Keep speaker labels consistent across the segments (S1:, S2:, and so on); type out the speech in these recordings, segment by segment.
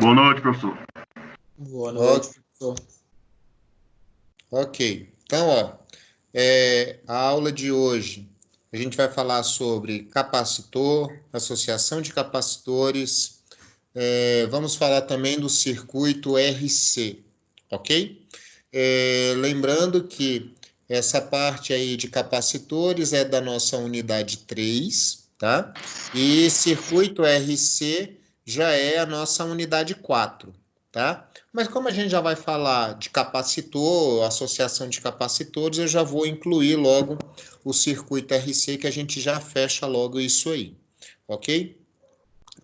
S1: Boa noite, professor.
S2: Boa noite, professor.
S3: Ok. Então, ó, a aula de hoje, a gente vai falar sobre capacitor, associação de capacitores, vamos falar também do circuito RC, ok? Lembrando que essa parte aí de capacitores é da nossa unidade 3, tá? E circuito RC já é a nossa unidade 4, tá? Mas como a gente já vai falar de capacitor, associação de capacitores, eu já vou incluir logo o circuito RC, que a gente já fecha logo isso aí, ok?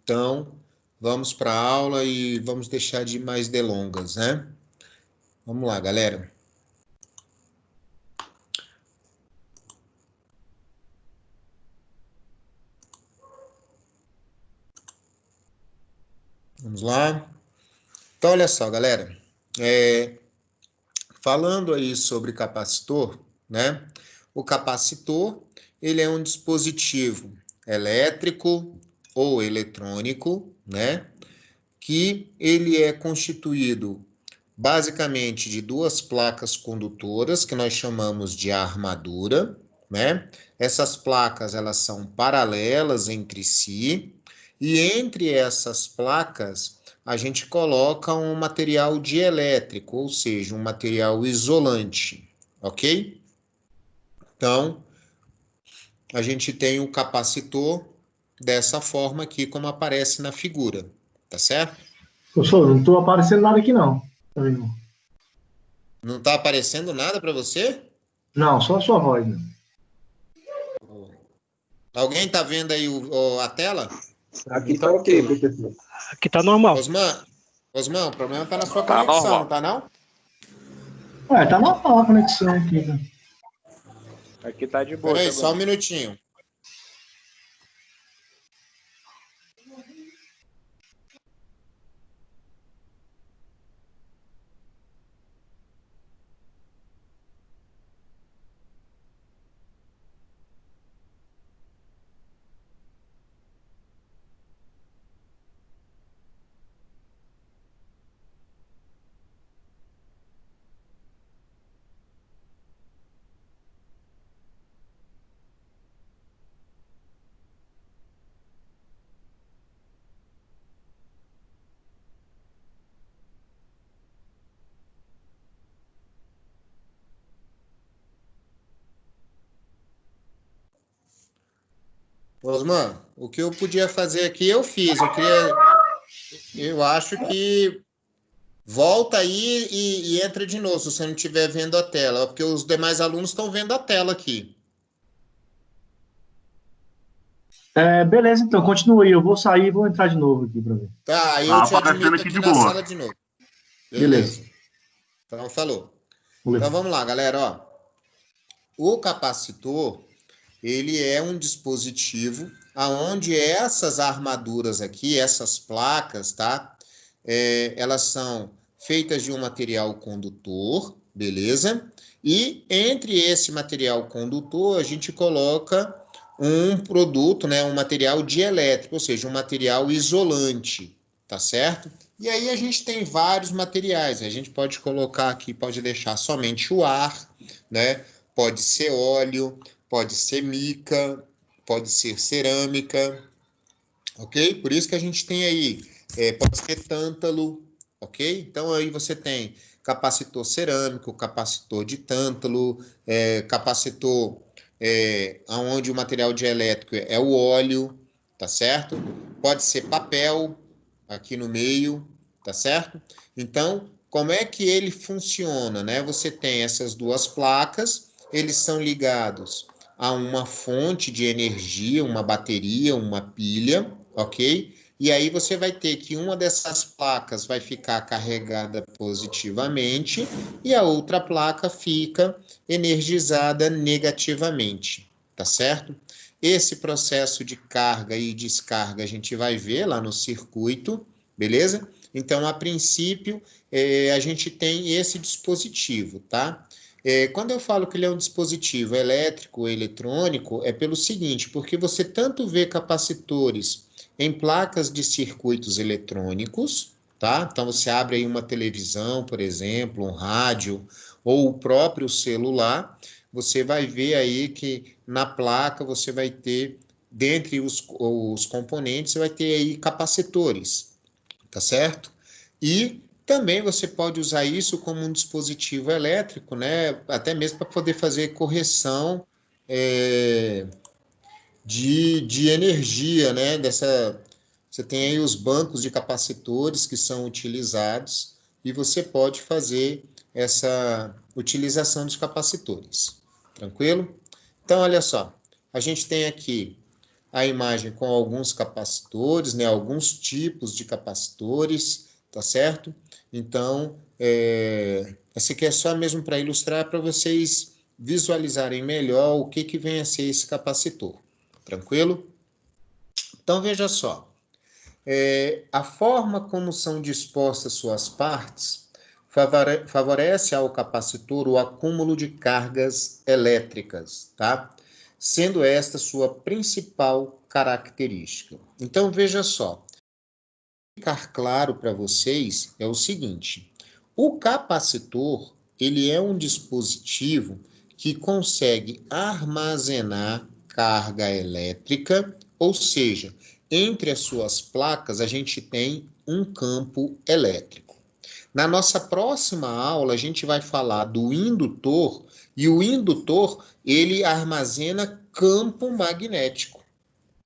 S3: Então, vamos para a aula e vamos deixar de mais delongas, né? Vamos lá, galera. Vamos lá. Então, olha só, galera. Falando aí sobre capacitor, né? O capacitor, ele é um dispositivo elétrico ou eletrônico, né? Que ele é constituído basicamente de duas placas condutoras, que nós chamamos de armadura, né? Essas placas, elas são paralelas entre si, e entre essas placas, a gente coloca um material dielétrico, ou seja, um material isolante, ok? Então, a gente tem o capacitor dessa forma aqui, como aparece na figura, tá certo?
S4: Professor, não estou aparecendo nada aqui, não. Também não.
S3: Não está aparecendo nada para você?
S4: Não, só a sua voz, né?
S3: Alguém está vendo aí a tela?
S2: Aqui tá ok, professor.
S5: Aqui tá normal.
S3: Osman, o problema está na sua conexão, não tá não?
S4: Tá normal a conexão aqui, né?
S2: Aqui tá de boa.
S3: Peraí,
S2: também.
S3: só um minutinho. Osman, o que eu podia fazer aqui, eu fiz. Eu acho que volta aí e entra de novo, se você não estiver vendo a tela, porque os demais alunos estão vendo a tela aqui.
S4: Beleza, então, continua aí. Eu vou sair e vou entrar de novo aqui para ver.
S3: Tá, aí eu te
S1: aparecendo
S3: admito
S1: aqui
S3: aqui
S1: de
S3: na
S1: boa.
S3: sala de novo.
S4: Beleza.
S3: Então, falou.
S4: Beleza.
S3: Então, vamos lá, galera, ó. O capacitor, ele é um dispositivo aonde essas armaduras aqui, essas placas, tá? Elas são feitas de um material condutor, beleza? E entre esse material condutor, a gente coloca um produto, né? Um material dielétrico, ou seja, um material isolante, tá certo? E aí a gente tem vários materiais. A gente pode colocar aqui, pode deixar somente o ar, né? Pode ser óleo, pode ser mica, pode ser cerâmica, ok? Por isso que a gente tem aí, pode ser tântalo, ok? Então aí você tem capacitor cerâmico, capacitor de tântalo, capacitor onde o material dielétrico é o óleo, tá certo? Pode ser papel aqui no meio, tá certo? Então, como é que ele funciona, né? Você tem essas duas placas, eles são ligados a uma fonte de energia, uma bateria, uma pilha, ok? E aí você vai ter que uma dessas placas vai ficar carregada positivamente e a outra placa fica energizada negativamente, tá certo? Esse processo de carga e descarga a gente vai ver lá no circuito, beleza? Então, a princípio, a gente tem esse dispositivo, tá? Quando eu falo que ele é um dispositivo elétrico ou eletrônico, é pelo seguinte, porque você tanto vê capacitores em placas de circuitos eletrônicos, tá? Então, você abre aí uma televisão, por exemplo, um rádio, ou o próprio celular, você vai ver aí que na placa você vai ter, dentre os componentes, você vai ter aí capacitores, tá certo? E também você pode usar isso como um dispositivo elétrico, né? Até mesmo para poder fazer correção de energia, né? Você tem aí os bancos de capacitores que são utilizados e você pode fazer essa utilização dos capacitores. Tranquilo? Então, olha só, a gente tem aqui a imagem com alguns capacitores, né? Alguns tipos de capacitores, tá certo? Então, essa aqui é só mesmo para ilustrar, para vocês visualizarem melhor o que vem a ser esse capacitor. Tranquilo? Então, veja só. A forma como são dispostas suas partes favorece ao capacitor o acúmulo de cargas elétricas, tá? Sendo esta sua principal característica. Então, veja só. Ficar claro para vocês é o seguinte: o capacitor, ele é um dispositivo que consegue armazenar carga elétrica, ou seja, entre as suas placas a gente tem um campo elétrico. Na nossa próxima aula a gente vai falar do indutor, e o indutor, ele armazena campo magnético,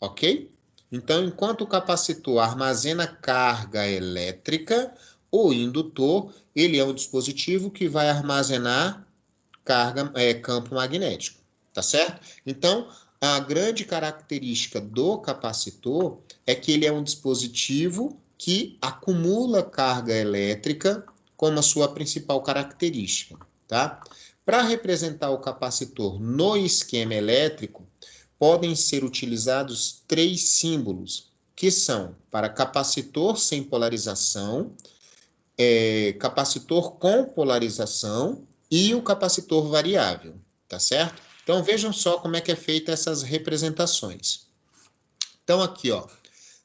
S3: ok? Então, enquanto o capacitor armazena carga elétrica, o indutor, ele é um dispositivo que vai armazenar campo magnético, tá certo? Então, a grande característica do capacitor é que ele é um dispositivo que acumula carga elétrica como a sua principal característica, tá? Para representar o capacitor no esquema elétrico, podem ser utilizados 3 símbolos, que são para capacitor sem polarização, capacitor com polarização e o capacitor variável, tá certo? Então, vejam só como é que é feita essas representações. Então, aqui, ó,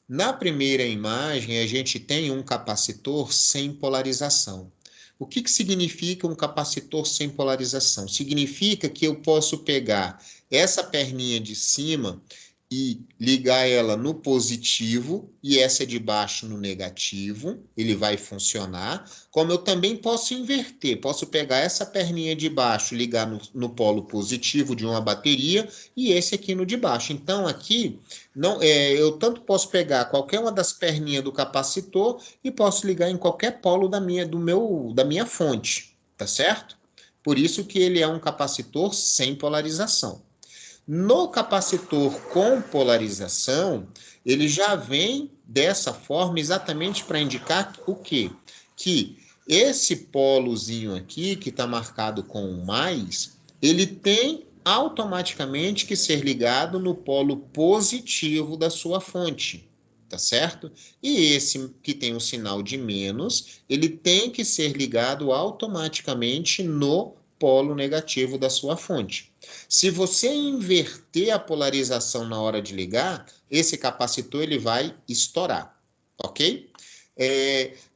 S3: na primeira imagem, a gente tem um capacitor sem polarização. O que significa um capacitor sem polarização? Significa que eu posso pegar essa perninha de cima e ligar ela no positivo e essa de baixo no negativo, ele vai funcionar. Como eu também posso inverter, posso pegar essa perninha de baixo e ligar no polo positivo de uma bateria e esse aqui no de baixo. Então, aqui, eu tanto posso pegar qualquer uma das perninhas do capacitor e posso ligar em qualquer polo da minha fonte, tá certo? Por isso que ele é um capacitor sem polarização. No capacitor com polarização, ele já vem dessa forma exatamente para indicar o quê? Que esse polozinho aqui, que está marcado com o mais, ele tem automaticamente que ser ligado no polo positivo da sua fonte, tá certo? E esse que tem o sinal de menos, ele tem que ser ligado automaticamente no polo negativo da sua fonte. Se você inverter a polarização na hora de ligar, esse capacitor ele vai estourar, ok?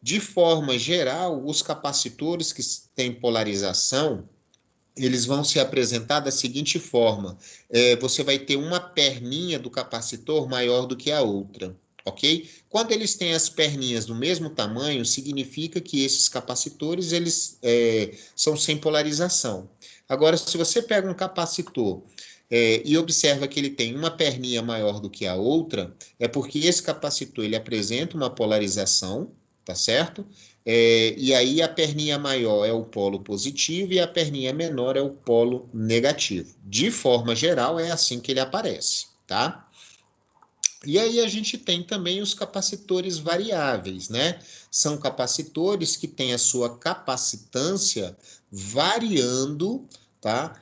S3: De forma geral, os capacitores que têm polarização, eles vão se apresentar da seguinte forma: você vai ter uma perninha do capacitor maior do que a outra, ok? Quando eles têm as perninhas do mesmo tamanho, significa que esses capacitores eles são sem polarização. Agora, se você pega um capacitor e observa que ele tem uma perninha maior do que a outra, é porque esse capacitor ele apresenta uma polarização, tá certo? E aí a perninha maior é o polo positivo e a perninha menor é o polo negativo. De forma geral, é assim que ele aparece, tá? E aí a gente tem também os capacitores variáveis, né? São capacitores que têm a sua capacitância variando, tá?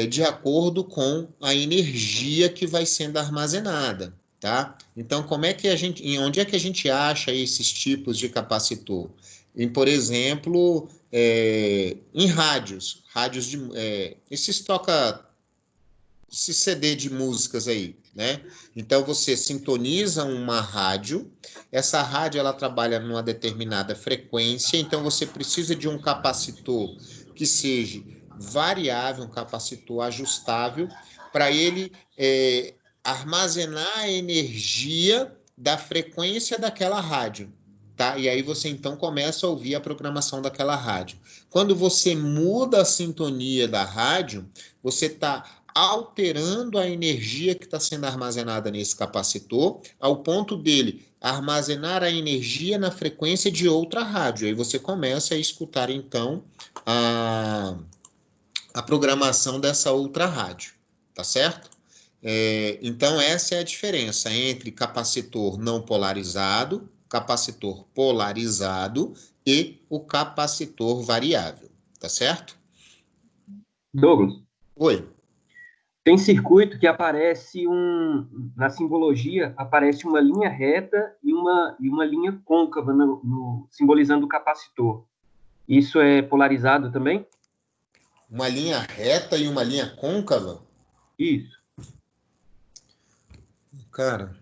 S3: De acordo com a energia que vai sendo armazenada, tá? Então, onde é que a gente acha esses tipos de capacitor? Por exemplo, em rádios esse CD de músicas aí. né? Então, você sintoniza uma rádio, essa rádio ela trabalha numa determinada frequência, então você precisa de um capacitor que seja variável, um capacitor ajustável, para ele armazenar a energia da frequência daquela rádio, tá? E aí você então começa a ouvir a programação daquela rádio. Quando você muda a sintonia da rádio, você está alterando a energia que está sendo armazenada nesse capacitor, ao ponto dele armazenar a energia na frequência de outra rádio. Aí você começa a escutar, então, a programação dessa outra rádio, tá certo? Então, essa é a diferença entre capacitor não polarizado, capacitor polarizado e o capacitor variável, tá certo?
S1: Douglas,
S3: Oi.
S1: tem circuito que aparece na simbologia, aparece uma linha reta e uma linha côncava simbolizando o capacitor. Isso é polarizado também?
S3: Uma linha reta e uma linha côncava?
S1: Isso.
S3: Cara,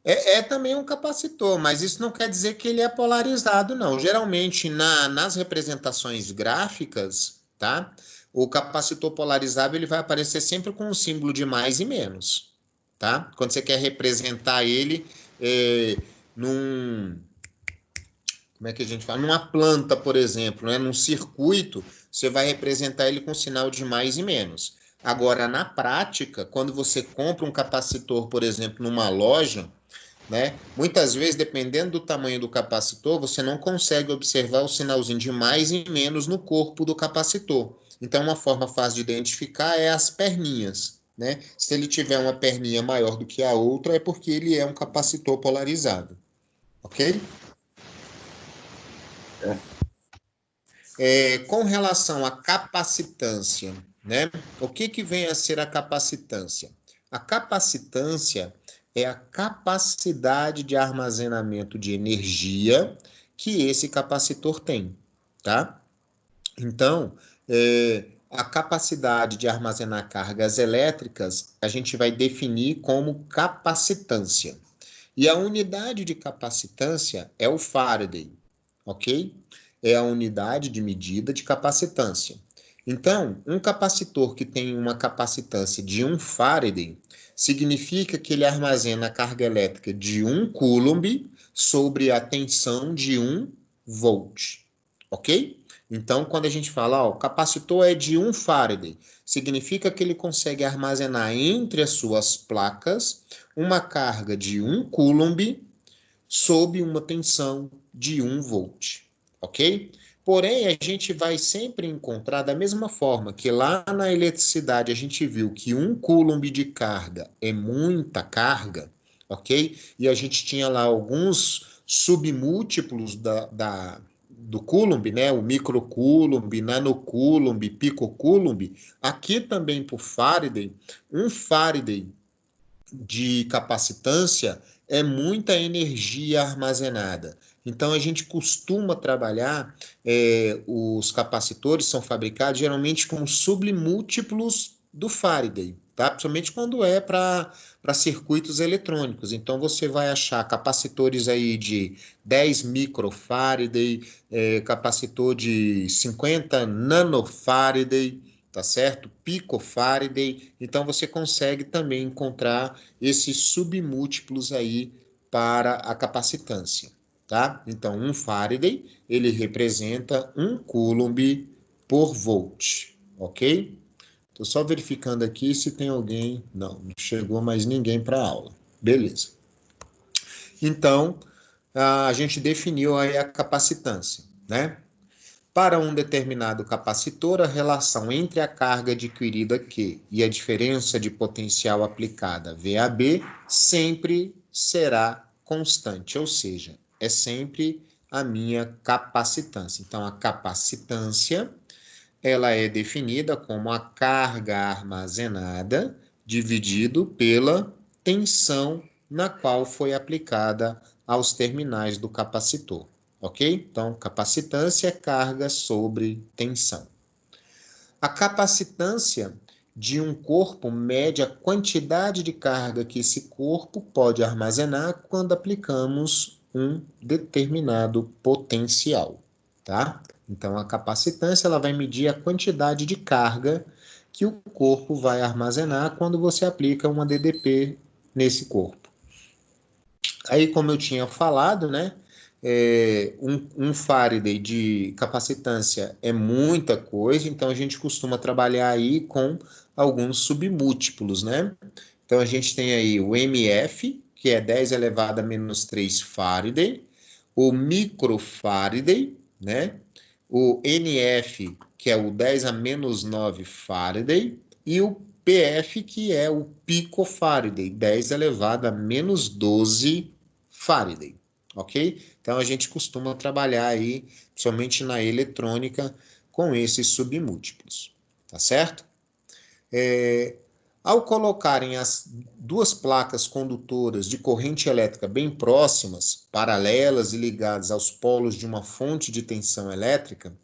S3: é também um capacitor, mas isso não quer dizer que ele é polarizado, não. Geralmente, nas representações gráficas, tá? O capacitor polarizável ele vai aparecer sempre com um símbolo de mais e menos, tá? Quando você quer representar ele como é que a gente fala? Numa planta, por exemplo, né? Num circuito, você vai representar ele com sinal de mais e menos. Agora, na prática, quando você compra um capacitor, por exemplo, numa loja, né? Muitas vezes, dependendo do tamanho do capacitor, você não consegue observar o sinalzinho de mais e menos no corpo do capacitor. Então, uma forma fácil de identificar é as perninhas, né? Se ele tiver uma perninha maior do que a outra, é porque ele é um capacitor polarizado. Ok? Com relação à capacitância, né? O que vem a ser a capacitância? A capacitância é a capacidade de armazenamento de energia que esse capacitor tem, tá? Então, a capacidade de armazenar cargas elétricas a gente vai definir como capacitância. E a unidade de capacitância é o Faraday, ok? É a unidade de medida de capacitância. Então, um capacitor que tem uma capacitância de 1 Faraday significa que ele armazena a carga elétrica de 1 Coulomb sobre a tensão de 1 volt, ok? Então, quando a gente fala, o capacitor é de 1 Faraday, significa que ele consegue armazenar entre as suas placas uma carga de 1 Coulomb sob uma tensão de 1 volt, ok? Porém, a gente vai sempre encontrar da mesma forma que lá na eletricidade a gente viu que 1 Coulomb de carga é muita carga, ok? E a gente tinha lá alguns submúltiplos do Coulomb, né? O microcoulomb, nanocoulomb, picocoulomb. Aqui também por Faraday, 1 Faraday de capacitância é muita energia armazenada. Então, a gente costuma trabalhar, os capacitores são fabricados geralmente com submúltiplos do Faraday, tá? Principalmente quando é para circuitos eletrônicos. Então, você vai achar capacitores aí de 10 microfaraday, capacitor de 50 nanofaraday, tá certo? Picofaraday. Então, você consegue também encontrar esses submúltiplos aí para a capacitância, tá? Então, 1 Faraday, ele representa 1 Coulomb por volt, ok? Estou só verificando aqui se tem alguém... Não chegou mais ninguém para a aula. Beleza. Então, a gente definiu aí a capacitância, né? Para um determinado capacitor, a relação entre a carga adquirida Q e a diferença de potencial aplicada VAB sempre será constante, ou seja, é sempre a minha capacitância. Então, a capacitância, ela é definida como a carga armazenada dividido pela tensão na qual foi aplicada aos terminais do capacitor. Ok? Então, capacitância é carga sobre tensão. A capacitância de um corpo mede a quantidade de carga que esse corpo pode armazenar quando aplicamos um determinado potencial, tá? Então, a capacitância ela vai medir a quantidade de carga que o corpo vai armazenar quando você aplica uma DDP nesse corpo. Aí, como eu tinha falado, né? Um Faraday de capacitância é muita coisa, então a gente costuma trabalhar aí com alguns submúltiplos, né? Então a gente tem aí o MF, que é 10 elevado a menos 3 Faraday, o microfaraday, né? O NF, que é o 10 a menos 9 Faraday, e o PF, que é o picofaraday, 10 elevado a menos 12 Faraday, ok? Então, a gente costuma trabalhar aí, somente na eletrônica, com esses submúltiplos, tá certo? Ao colocarem as duas placas condutoras de corrente elétrica bem próximas, paralelas e ligadas aos polos de uma fonte de tensão elétrica,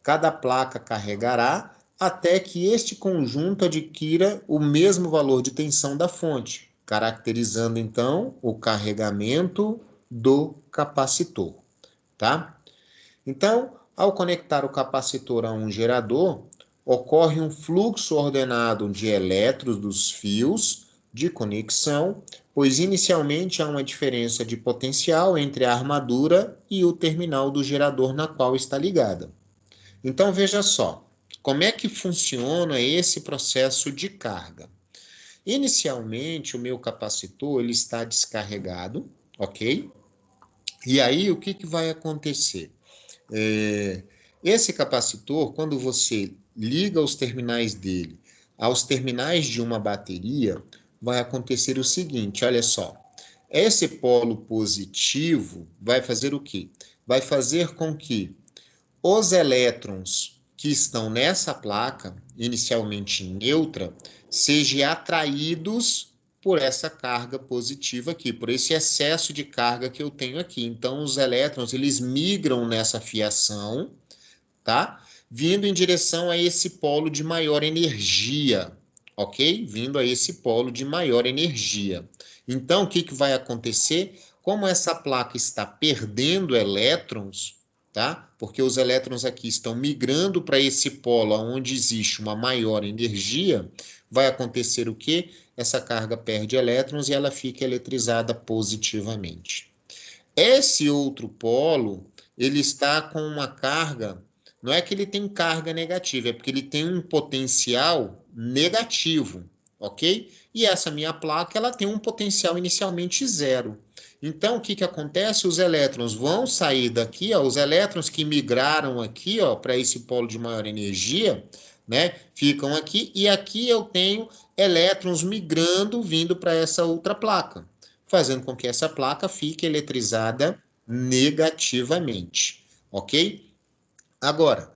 S3: cada placa carregará até que este conjunto adquira o mesmo valor de tensão da fonte, caracterizando então o carregamento do capacitor, tá? Então, ao conectar o capacitor a um gerador, ocorre um fluxo ordenado de elétrons dos fios de conexão, pois inicialmente há uma diferença de potencial entre a armadura e o terminal do gerador na qual está ligada. Então, veja só, como é que funciona esse processo de carga? Inicialmente, o meu capacitor ele está descarregado, ok? E aí, o que vai acontecer? Esse capacitor, quando você liga os terminais dele aos terminais de uma bateria, vai acontecer o seguinte, olha só. Esse polo positivo vai fazer o quê? Vai fazer com que os elétrons que estão nessa placa, inicialmente neutra, sejam atraídos por essa carga positiva aqui, por esse excesso de carga que eu tenho aqui. Então, os elétrons, eles migram nessa fiação, tá? Vindo em direção a esse polo de maior energia, ok? Vindo a esse polo de maior energia. Então, o que vai acontecer? Como essa placa está perdendo elétrons, tá? Porque os elétrons aqui estão migrando para esse polo onde existe uma maior energia, vai acontecer o quê? Essa carga perde elétrons e ela fica eletrizada positivamente. Esse outro polo, ele está com uma carga, não é que ele tem carga negativa, é porque ele tem um potencial negativo, ok? E essa minha placa, ela tem um potencial inicialmente zero. Então, o que acontece? Os elétrons vão sair daqui, ó, os elétrons que migraram aqui, ó, para esse polo de maior energia, né, ficam aqui, e aqui eu tenho elétrons migrando, vindo para essa outra placa, fazendo com que essa placa fique eletrizada negativamente, ok? Agora,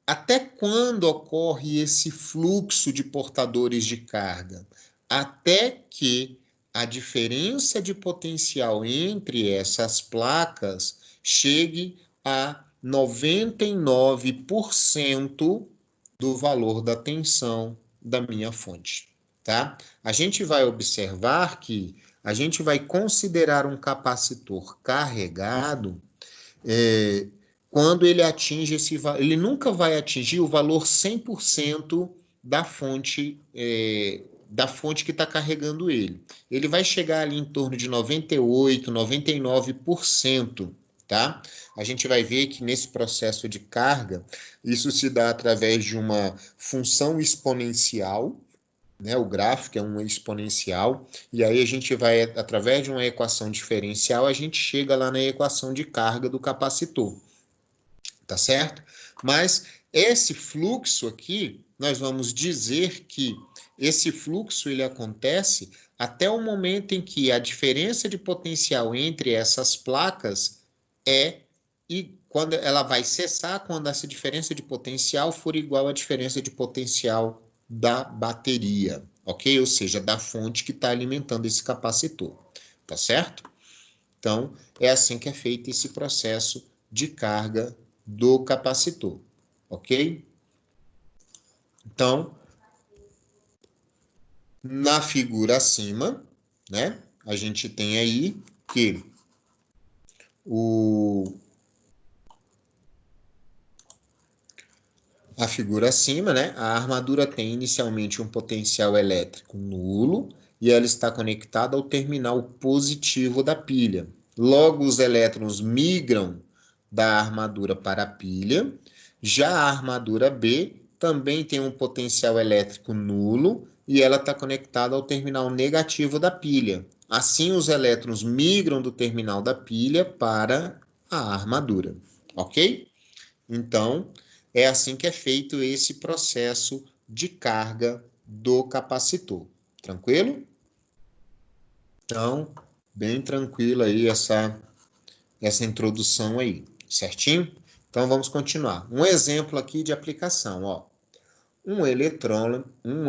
S3: até quando ocorre esse fluxo de portadores de carga? Até que a diferença de potencial entre essas placas chegue a 99% do valor da tensão da minha fonte, tá? A gente vai observar que a gente vai considerar um capacitor carregado quando ele atinge esse valor, ele nunca vai atingir o valor 100% da fonte que está carregando ele. Ele vai chegar ali em torno de 98%, 99%, tá? A gente vai ver que nesse processo de carga, isso se dá através de uma função exponencial, né? O gráfico é um exponencial, e aí a gente vai, através de uma equação diferencial, a gente chega lá na equação de carga do capacitor, tá certo? Mas esse fluxo aqui, nós vamos dizer que esse fluxo ele acontece até o momento em que a diferença de potencial entre essas placas e quando ela vai cessar quando essa diferença de potencial for igual à diferença de potencial da bateria, ok? Ou seja, da fonte que está alimentando esse capacitor, tá certo? Então, é assim que é feito esse processo de carga do capacitor, ok? Então, Na figura acima, né, a gente tem aí que a figura acima, né, a armadura tem inicialmente um potencial elétrico nulo e ela está conectada ao terminal positivo da pilha. Logo, os elétrons migram da armadura para a pilha. Já a armadura B também tem um potencial elétrico nulo e ela está conectada ao terminal negativo da pilha. Assim, os elétrons migram do terminal da pilha para a armadura, ok? Então, é assim que é feito esse processo de carga do capacitor. Tranquilo? Então, bem tranquilo aí essa introdução aí, certinho? Então, vamos continuar. Um exemplo aqui de aplicação, ó. Um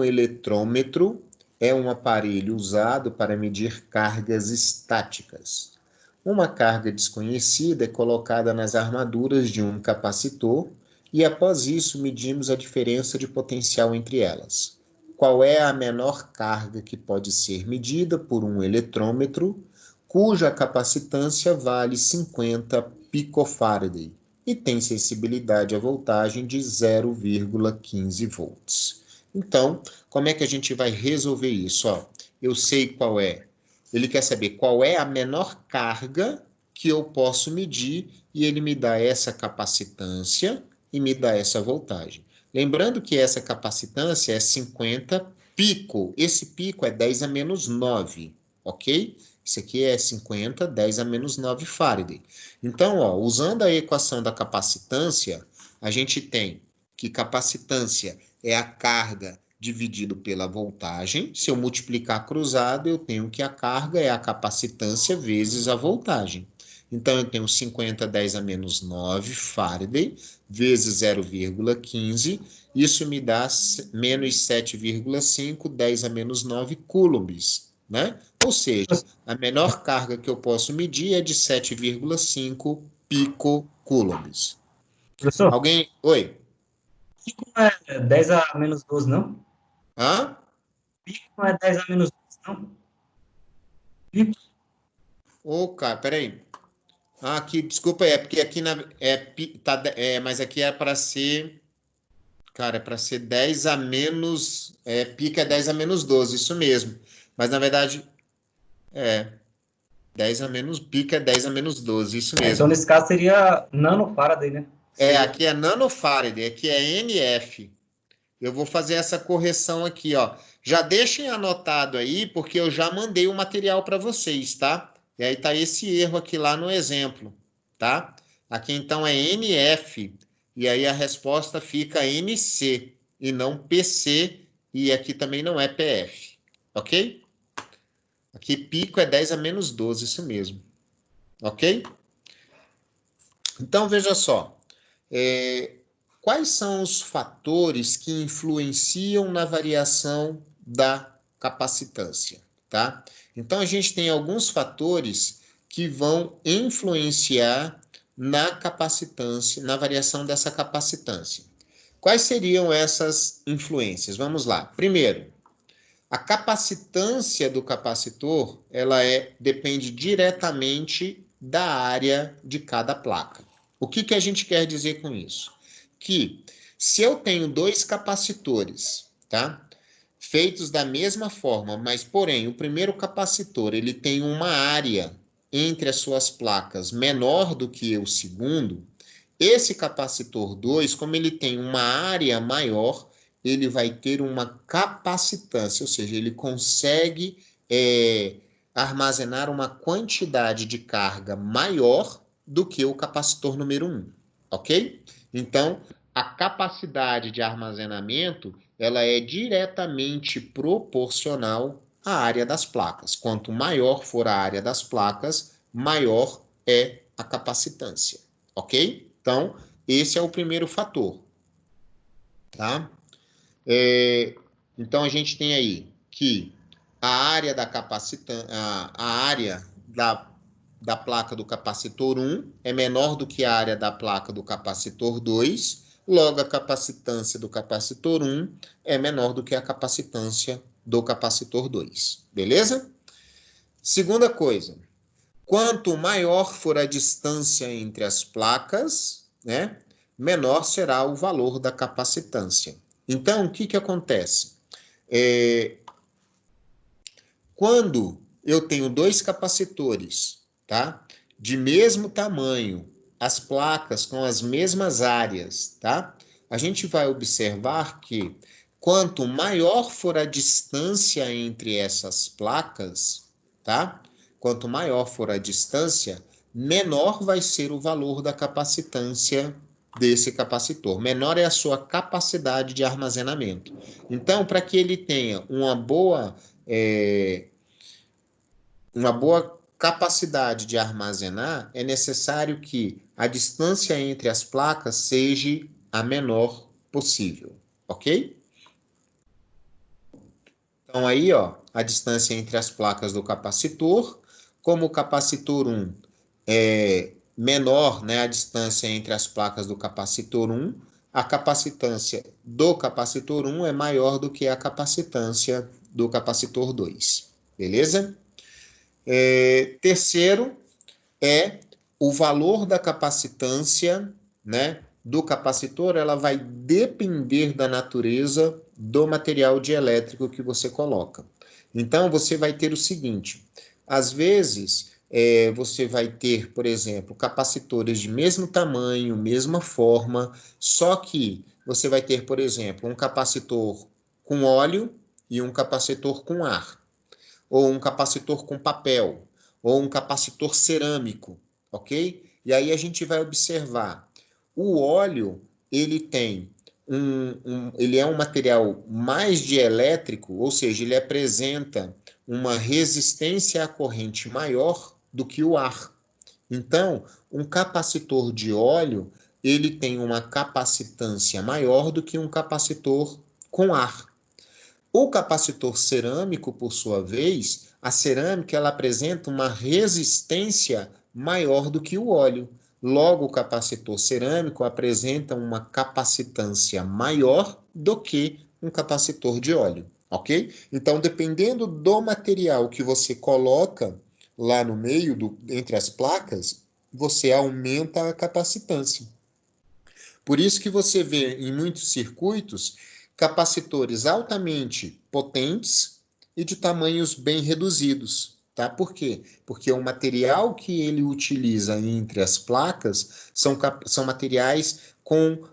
S3: eletrômetro é um aparelho usado para medir cargas estáticas. Uma carga desconhecida é colocada nas armaduras de um capacitor e, após isso, medimos a diferença de potencial entre elas. Qual é a menor carga que pode ser medida por um eletrômetro cuja capacitância vale 50 picofarad e tem sensibilidade à voltagem de 0,15 volts. Então, como é que a gente vai resolver isso? Ó, eu sei qual é. Ele quer saber qual é a menor carga que eu posso medir e ele me dá essa capacitância e me dá essa voltagem. Lembrando que essa capacitância é 50 pico. Esse pico é 10 a menos 9, ok? Isso aqui é 50, 10 a menos 9 Faraday. Então, ó, usando a equação da capacitância, a gente tem que capacitância é a carga dividido pela voltagem. Se eu multiplicar cruzado, eu tenho que a carga é a capacitância vezes a voltagem. Então, eu tenho 50, 10 a menos 9 Faraday vezes 0,15. Isso me dá menos 7,5, 10 a menos 9 coulombs, né? Ou seja, a menor carga que eu posso medir é de 7,5 picocoulombs.
S4: Professor,
S3: Alguém? Oi?
S4: pico não é 10 a menos 12, não?
S3: Hã?
S4: Pico não é 10 a menos 12, não? Pico.
S3: Ô, cara, peraí. Ah, aqui, desculpa, é porque aqui mas aqui é para ser, cara, é para ser 10 a menos, pica é 10 a menos 12, isso mesmo. Mas na verdade, é 10 a menos, pica é 10 a menos 12, isso
S4: Então,
S3: mesmo.
S4: nesse caso, seria nanofaraday, né? Seria...
S3: Aqui é nanofarad, aqui é NF. Eu vou fazer essa correção aqui, ó. Já deixem anotado aí, porque eu já mandei o material para vocês, tá? E aí tá esse erro aqui lá no exemplo, tá? Aqui então é NF, e aí a resposta fica NC, e não PC, e aqui também não é PF, ok? Aqui pico é 10 a menos 12, isso mesmo, ok? Então, veja só. Quais são os fatores que influenciam na variação da capacitância, tá? Então, a gente tem alguns fatores que vão influenciar na capacitância, na variação dessa capacitância. Quais seriam essas influências? Vamos lá. Primeiro, a capacitância do capacitor, depende diretamente da área de cada placa. O que a gente quer dizer com isso? Que se eu tenho dois capacitores, tá? Feitos da mesma forma, mas porém o primeiro capacitor ele tem uma área entre as suas placas menor do que o segundo, esse capacitor 2, como ele tem uma área maior, ele vai ter uma capacitância, ou seja, ele consegue armazenar uma quantidade de carga maior do que o capacitor número 1, ok? Então, a capacidade de armazenamento, ela é diretamente proporcional à área das placas. Quanto maior for a área das placas, maior é a capacitância, ok? Então, esse é o primeiro fator, tá? Então, a gente tem aí que a área da capacitância, a área da placa do capacitor 1 é menor do que a área da placa do capacitor 2, logo a capacitância do capacitor 1 é menor do que a capacitância do capacitor 2, beleza? Segunda coisa, quanto maior for a distância entre as placas, né, menor será o valor da capacitância. Então, o que acontece? Quando eu tenho dois capacitores, tá, de mesmo tamanho, as placas com as mesmas áreas, tá, a gente vai observar que quanto maior for a distância entre essas placas, tá, quanto maior for a distância, menor vai ser o valor da capacitância desse capacitor. Menor é a sua capacidade de armazenamento. Então, para que ele tenha uma boa capacidade de armazenar, é necessário que a distância entre as placas seja a menor possível, ok? Então, aí, ó, a distância entre as placas do capacitor, como o capacitor 1 é menor, né, a distância entre as placas do capacitor 1, a capacitância do capacitor 1 é maior do que a capacitância do capacitor 2, beleza? Terceiro é o valor da capacitância, né, do capacitor, ela vai depender da natureza do material dielétrico que você coloca. Então, você vai ter o seguinte, às vezes, você vai ter, por exemplo, capacitores de mesmo tamanho, mesma forma, só que você vai ter, por exemplo, um capacitor com óleo e um capacitor com ar, ou um capacitor com papel, ou um capacitor cerâmico, ok? E aí a gente vai observar, o óleo, ele tem ele é um material mais dielétrico, ou seja, ele apresenta uma resistência à corrente maior do que o ar. Então, um capacitor de óleo, ele tem uma capacitância maior do que um capacitor com ar. O capacitor cerâmico, por sua vez, a cerâmica ela apresenta uma resistência maior do que o óleo. Logo, o capacitor cerâmico apresenta uma capacitância maior do que um capacitor de óleo, ok? Então, dependendo do material que você coloca lá no meio, entre as placas, você aumenta a capacitância. Por isso que você vê em muitos circuitos capacitores altamente potentes e de tamanhos bem reduzidos, tá? Por quê? Porque o material que ele utiliza entre as placas são materiais com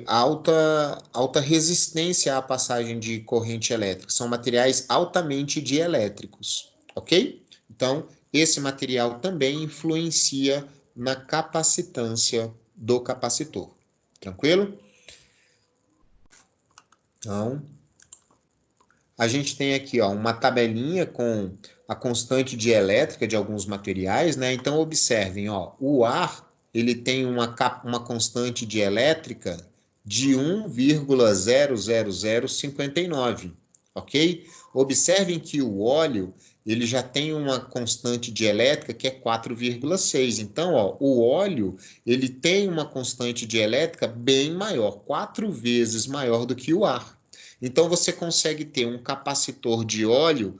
S3: alta resistência à passagem de corrente elétrica, são materiais altamente dielétricos, ok? Então, esse material também influencia na capacitância do capacitor. Tranquilo? Então, a gente tem aqui, ó, uma tabelinha com a constante dielétrica de alguns materiais, né? Então, observem, ó, o ar, ele tem uma constante dielétrica de 1,00059, ok? Observem que o óleo, ele já tem uma constante dielétrica que é 4,6. Então, ó, o óleo, ele tem uma constante dielétrica bem maior, 4 vezes maior do que o ar. Então, você consegue ter um capacitor de óleo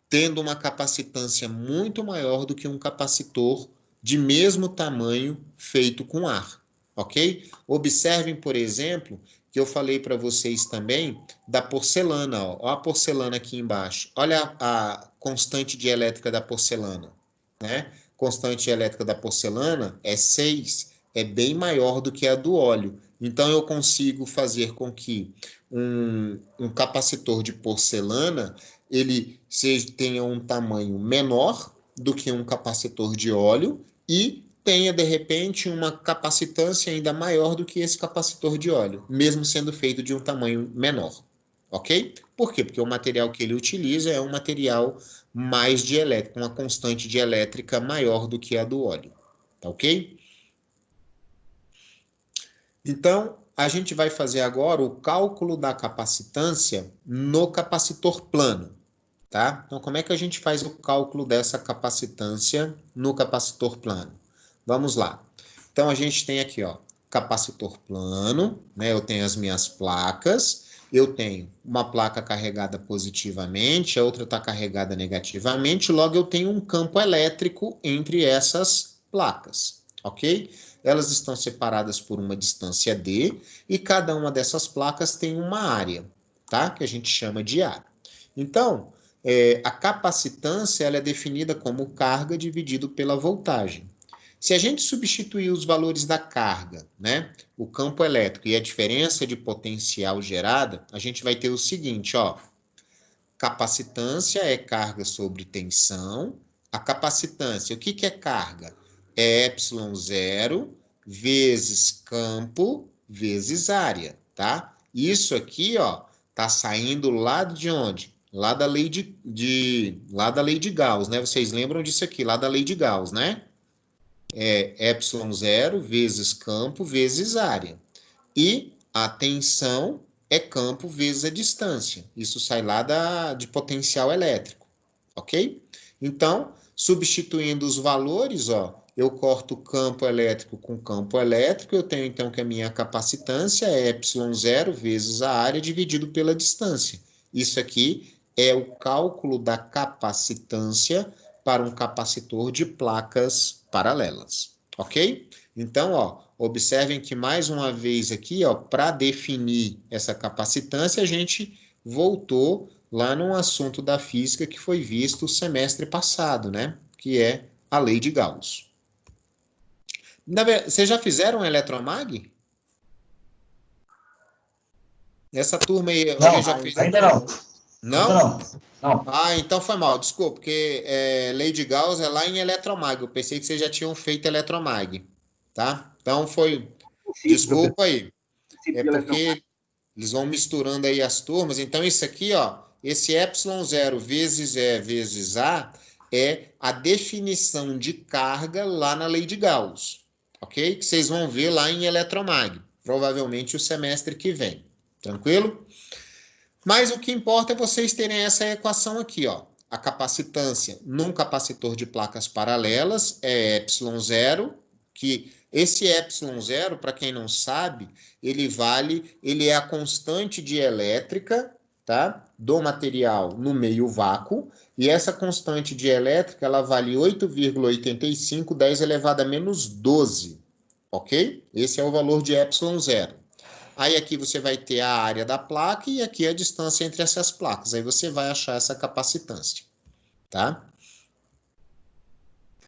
S3: tendo uma capacitância muito maior do que um capacitor de mesmo tamanho feito com ar, ok? Observem, por exemplo, que eu falei para vocês também da porcelana, ó. Ó a porcelana aqui embaixo. Olha a constante dielétrica da porcelana, né? Constante dielétrica da porcelana é 6, é bem maior do que a do óleo. Então, eu consigo fazer com que um capacitor de porcelana ele tenha um tamanho menor do que um capacitor de óleo e tenha, de repente, uma capacitância ainda maior do que esse capacitor de óleo, mesmo sendo feito de um tamanho menor, ok? Por quê? Porque o material que ele utiliza é um material mais dielétrico, uma constante dielétrica maior do que a do óleo, tá ok? Então, a gente vai fazer agora o cálculo da capacitância no capacitor plano, tá? Então, como é que a gente faz o cálculo dessa capacitância no capacitor plano? Vamos lá. Então, a gente tem aqui, ó, capacitor plano, né? Eu tenho as minhas placas eu tenho uma placa carregada positivamente, a outra está carregada negativamente, logo eu tenho um campo elétrico entre essas placas, ok? Elas estão separadas por uma distância D e cada uma dessas placas tem uma área, tá? Que a gente chama de área. Então, a capacitância ela é definida como carga dividido pela voltagem. Se a gente substituir os valores da carga, né, o campo elétrico e a diferença de potencial gerada, a gente vai ter o seguinte, ó, capacitância é carga sobre tensão. A capacitância, o que é carga? É ε0 vezes campo vezes área, tá? Isso aqui, ó, tá saindo lá de onde? Lá da lei lá da lei de Gauss, né? Vocês lembram disso aqui, lá da lei de Gauss, né? É ε0 vezes campo vezes área. E a tensão é campo vezes a distância. Isso sai lá de potencial elétrico, ok? Então, substituindo os valores, ó, eu corto campo elétrico com campo elétrico, eu tenho então que a minha capacitância é ε0 vezes a área dividido pela distância. Isso aqui é o cálculo da capacitância para um capacitor de placas paralelas, ok? Então, ó, observem que mais uma vez aqui, ó, para definir essa capacitância, a gente voltou lá num assunto da física que foi visto o semestre passado, né? Que é a lei de Gauss. Vocês já fizeram eletromag? Essa turma aí,
S4: Não,
S3: alguém já fez?
S4: ainda não.
S3: Não?
S4: Ainda não. Não.
S3: Ah, então foi mal, desculpa, porque lei de Gauss é lá em eletromag. Eu pensei que vocês já tinham feito eletromag, tá? Então foi, desculpa aí. É porque eles vão misturando aí as turmas. Então isso aqui, ó, esse ε0 vezes E vezes A é a definição de carga lá na lei de Gauss, ok? Que vocês vão ver lá em eletromag, provavelmente o semestre que vem, tranquilo? Mas o que importa é vocês terem essa equação aqui, ó. A capacitância num capacitor de placas paralelas é ε0, que esse ε0, para quem não sabe, ele é a constante dielétrica, tá? Do material no meio vácuo, e essa constante dielétrica, ela vale 8,85, 10 elevado a menos 12, ok? Esse é o valor de ε0. Aí aqui você vai ter a área da placa e aqui a distância entre essas placas. Aí você vai achar essa capacitância, tá?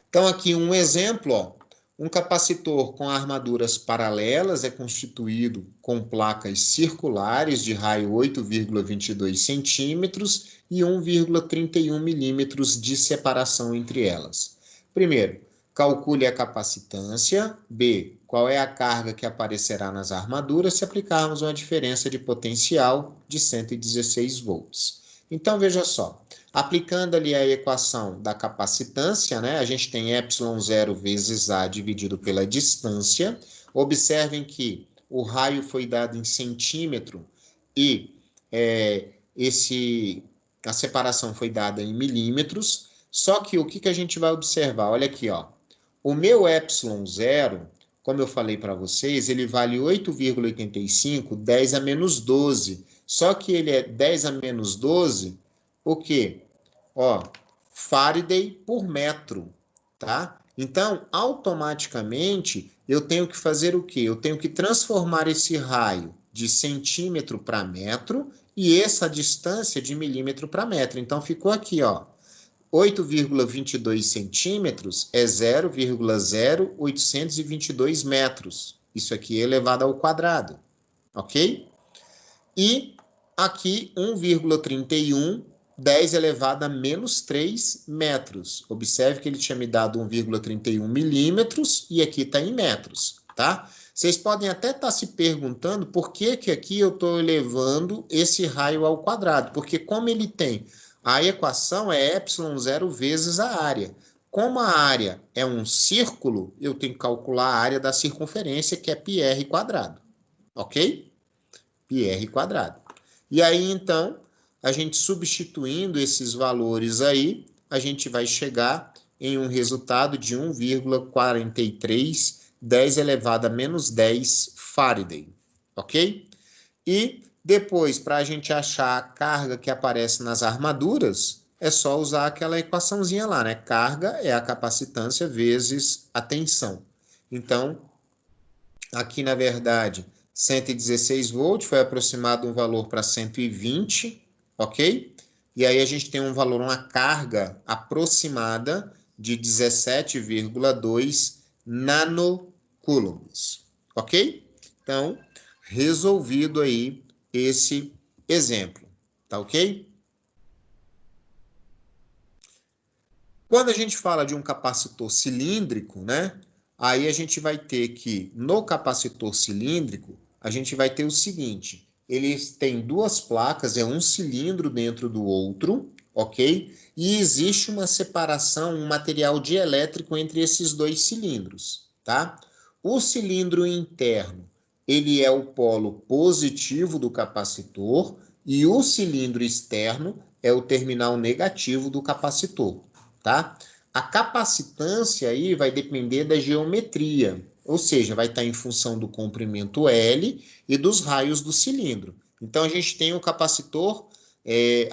S3: Então aqui um exemplo, ó. Um capacitor com armaduras paralelas é constituído com placas circulares de raio 8,22 centímetros e 1,31 milímetros de separação entre elas. Primeiro, calcule a capacitância. B, qual é a carga que aparecerá nas armaduras se aplicarmos uma diferença de potencial de 116 volts. Então, veja só, aplicando ali a equação da capacitância, né, a gente tem ε0 vezes A dividido pela distância. Observem que o raio foi dado em centímetro e a separação foi dada em milímetros. Só que o que a gente vai observar? Olha aqui, ó. O meu ε0, como eu falei para vocês, ele vale 8,85, 10 a menos 12. Só que ele é 10 a menos 12, o quê? Ó, Faraday por metro, tá? Então, automaticamente, eu tenho que fazer o quê? Eu tenho que transformar esse raio de centímetro para metro e essa distância de milímetro para metro. Então, ficou aqui, ó. 8,22 centímetros é 0,0822 metros. Isso aqui é elevado ao quadrado, ok? E aqui 1,31, 10 elevado a menos 3 metros. Observe que ele tinha me dado 1,31 milímetros e aqui está em metros, tá? Vocês podem até estar se perguntando por que aqui eu estou elevando esse raio ao quadrado, porque como ele tem... A equação é ε0 vezes a área. Como a área é um círculo, eu tenho que calcular a área da circunferência, que é πr quadrado. Ok? Πr quadrado. E aí, então, a gente substituindo esses valores aí, a gente vai chegar em um resultado de 1,43, 10 elevado a menos 10 Faraday. Ok? E Depois, para a gente achar a carga que aparece nas armaduras, é só usar aquela equaçãozinha lá, né? Carga é a capacitância vezes a tensão. Então, aqui, na verdade, 116 volts foi aproximado um valor para 120, ok? E aí a gente tem um valor, uma carga aproximada de 17,2 nanocoulombs, ok? Então, resolvido aí esse exemplo, tá ok? Quando a gente fala de um capacitor cilíndrico, né? Aí a gente vai ter que, no capacitor cilíndrico, a gente vai ter o seguinte, eles têm duas placas, é um cilindro dentro do outro, ok? E existe uma separação, um material dielétrico entre esses dois cilindros, tá? O cilindro interno, ele é o polo positivo do capacitor e o cilindro externo é o terminal negativo do capacitor, tá? A capacitância aí vai depender da geometria, ou seja, vai estar em função do comprimento L e dos raios do cilindro. Então, a gente tem o capacitor,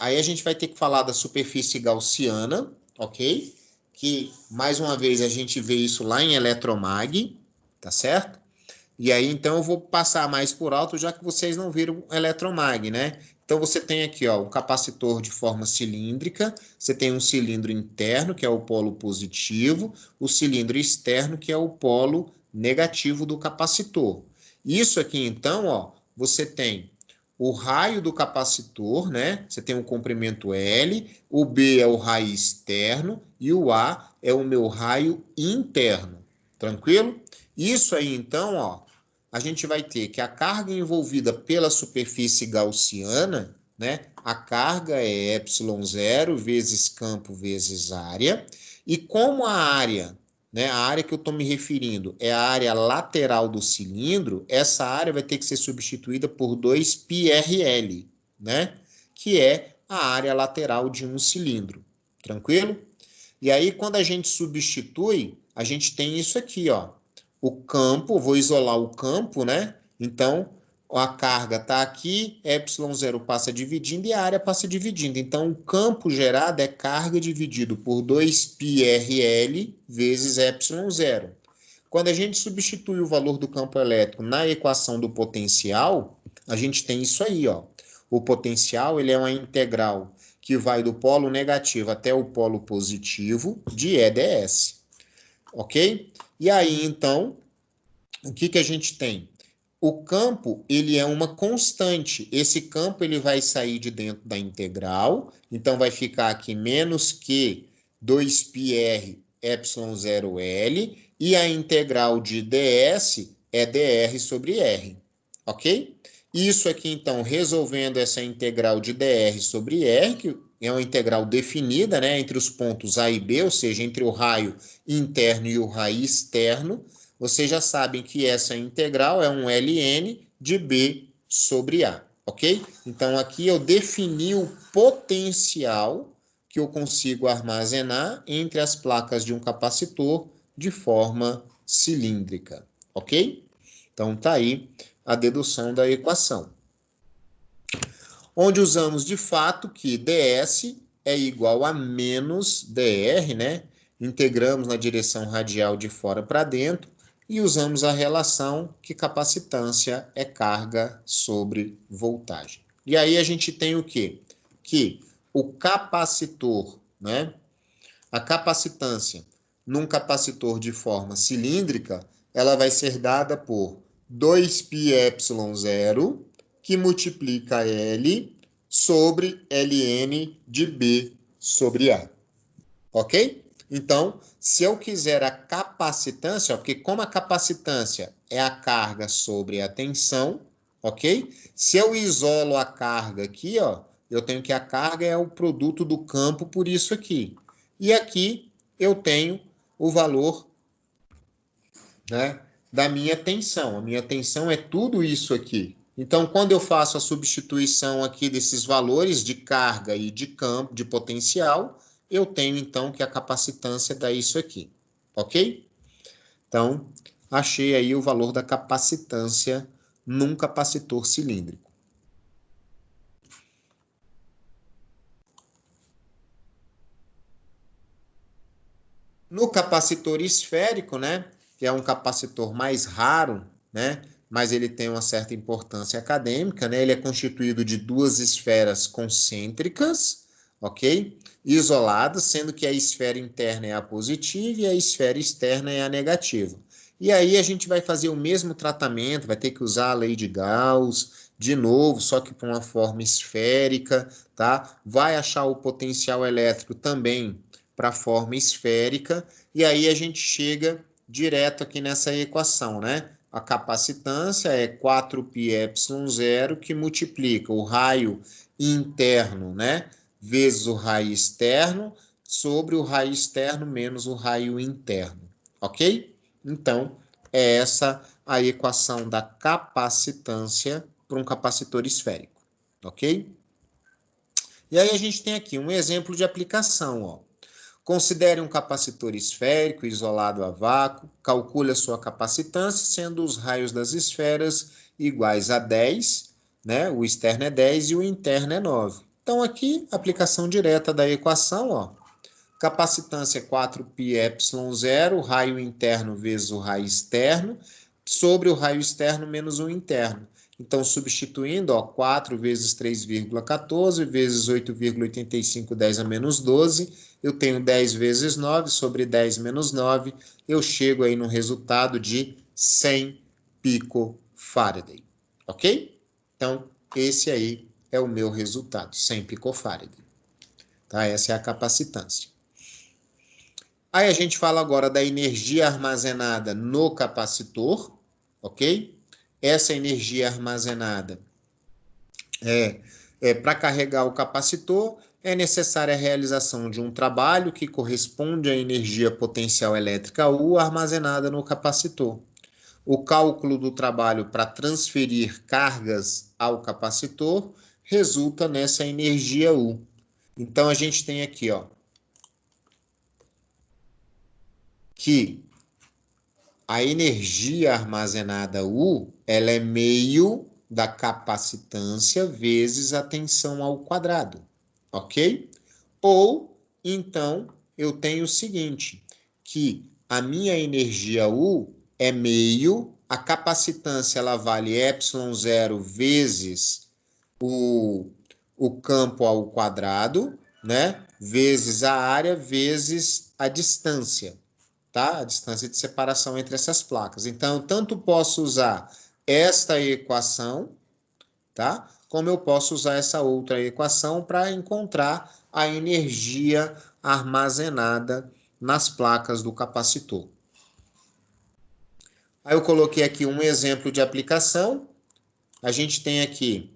S3: aí a gente vai ter que falar da superfície gaussiana, ok? Que, mais uma vez, a gente vê isso lá em eletromag, tá certo? E aí, então, eu vou passar mais por alto, já que vocês não viram eletromag, né? Então, você tem aqui, ó, um capacitor de forma cilíndrica, você tem um cilindro interno, que é o polo positivo, o cilindro externo, que é o polo negativo do capacitor. Isso aqui, então, ó, você tem o raio do capacitor, né? Você tem um comprimento L, o B é o raio externo e o A é o meu raio interno. Tranquilo? Isso aí, então, ó, a gente vai ter que a carga envolvida pela superfície gaussiana, né? A carga é ε0 vezes campo vezes área. E como a área, né? A área que eu estou me referindo é a área lateral do cilindro, essa área vai ter que ser substituída por 2πrl, né? Que é a área lateral de um cilindro. Tranquilo? E aí, quando a gente substitui, a gente tem isso aqui, ó. O campo, vou isolar o campo, né? Então, a carga está aqui, ε0 passa dividindo e a área passa dividindo. Então, o campo gerado é carga dividido por 2πrl vezes ε0. Quando a gente substitui o valor do campo elétrico na equação do potencial, a gente tem isso aí, ó. O potencial, ele é uma integral que vai do polo negativo até o polo positivo de E ds, ok? E aí, então, o que que a gente tem? O campo, ele é uma constante. Esse campo, ele vai sair de dentro da integral. Então, vai ficar aqui menos que 2πr ε0L. E a integral de ds é dr sobre r. Ok? Isso aqui, então, resolvendo essa integral de dr sobre r, que é uma integral definida, né, entre os pontos A e B, ou seja, entre o raio interno e o raio externo, vocês já sabem que essa integral é um ln de B sobre A, ok? Então, aqui eu defini o potencial que eu consigo armazenar entre as placas de um capacitor de forma cilíndrica, ok? Então, tá aí a dedução da equação. Onde usamos de fato que ds é igual a menos dr, né? Integramos na direção radial de fora para dentro e usamos a relação que capacitância é carga sobre voltagem. E aí a gente tem o quê? Que o capacitor, né? A capacitância num capacitor de forma cilíndrica, ela vai ser dada por 2πε0, que multiplica L sobre Ln de B sobre A. Ok? Então, se eu quiser a capacitância, porque como a capacitância é a carga sobre a tensão, ok? Se eu isolo a carga aqui, ó, eu tenho que a carga é o produto do campo por isso aqui. E aqui eu tenho o valor, né, da minha tensão. A minha tensão é tudo isso aqui. Então, quando eu faço a substituição aqui desses valores de carga e de campo, de potencial, eu tenho, então, que a capacitância dá isso aqui, ok? Então, achei aí o valor da capacitância num capacitor cilíndrico. No capacitor esférico, né, que é um capacitor mais raro, né, mas ele tem uma certa importância acadêmica, né, ele é constituído de duas esferas concêntricas, ok? Isoladas, sendo que a esfera interna é a positiva e a esfera externa é a negativa. E aí a gente vai fazer o mesmo tratamento, vai ter que usar a lei de Gauss, de novo, só que para uma forma esférica, tá? Vai achar o potencial elétrico também para a forma esférica, e aí a gente chega direto aqui nessa equação, né? A capacitância é 4πε0, que multiplica o raio interno, né? Vezes o raio externo, sobre o raio externo menos o raio interno, ok? Então, é essa a equação da capacitância para um capacitor esférico, ok? E aí a gente tem aqui um exemplo de aplicação, ó. Considere um capacitor esférico isolado a vácuo, calcule a sua capacitância, sendo os raios das esferas iguais a 10, né? O externo é 10 e o interno é 9. Então aqui, aplicação direta da equação, ó. Capacitância 4πε0, raio interno vezes o raio externo, sobre o raio externo menos o interno. Então, substituindo, ó, 4 vezes 3,14 vezes 8,85, 10 a menos 12, eu tenho 10 vezes 9, sobre 10 menos 9, eu chego aí no resultado de 100 picofaraday, ok? Então, esse aí é o meu resultado, 100 picofaraday. Tá? Essa é a capacitância. Aí a gente fala agora da energia armazenada no capacitor, ok? Essa energia armazenada para carregar o capacitor, é necessária a realização de um trabalho que corresponde à energia potencial elétrica U armazenada no capacitor. O cálculo do trabalho para transferir cargas ao capacitor resulta nessa energia U. Então, a gente tem aqui, ó, que a energia armazenada U, ela é meio da capacitância vezes a tensão ao quadrado, ok? Ou, então, eu tenho o seguinte, que a minha energia U é meio, a capacitância ela vale ε0 vezes o campo ao quadrado, né? Vezes a área, vezes a distância. Tá? A distância de separação entre essas placas. Então, tanto posso usar esta equação, tá? Como eu posso usar essa outra equação para encontrar a energia armazenada nas placas do capacitor. Aí eu coloquei aqui um exemplo de aplicação. A gente tem aqui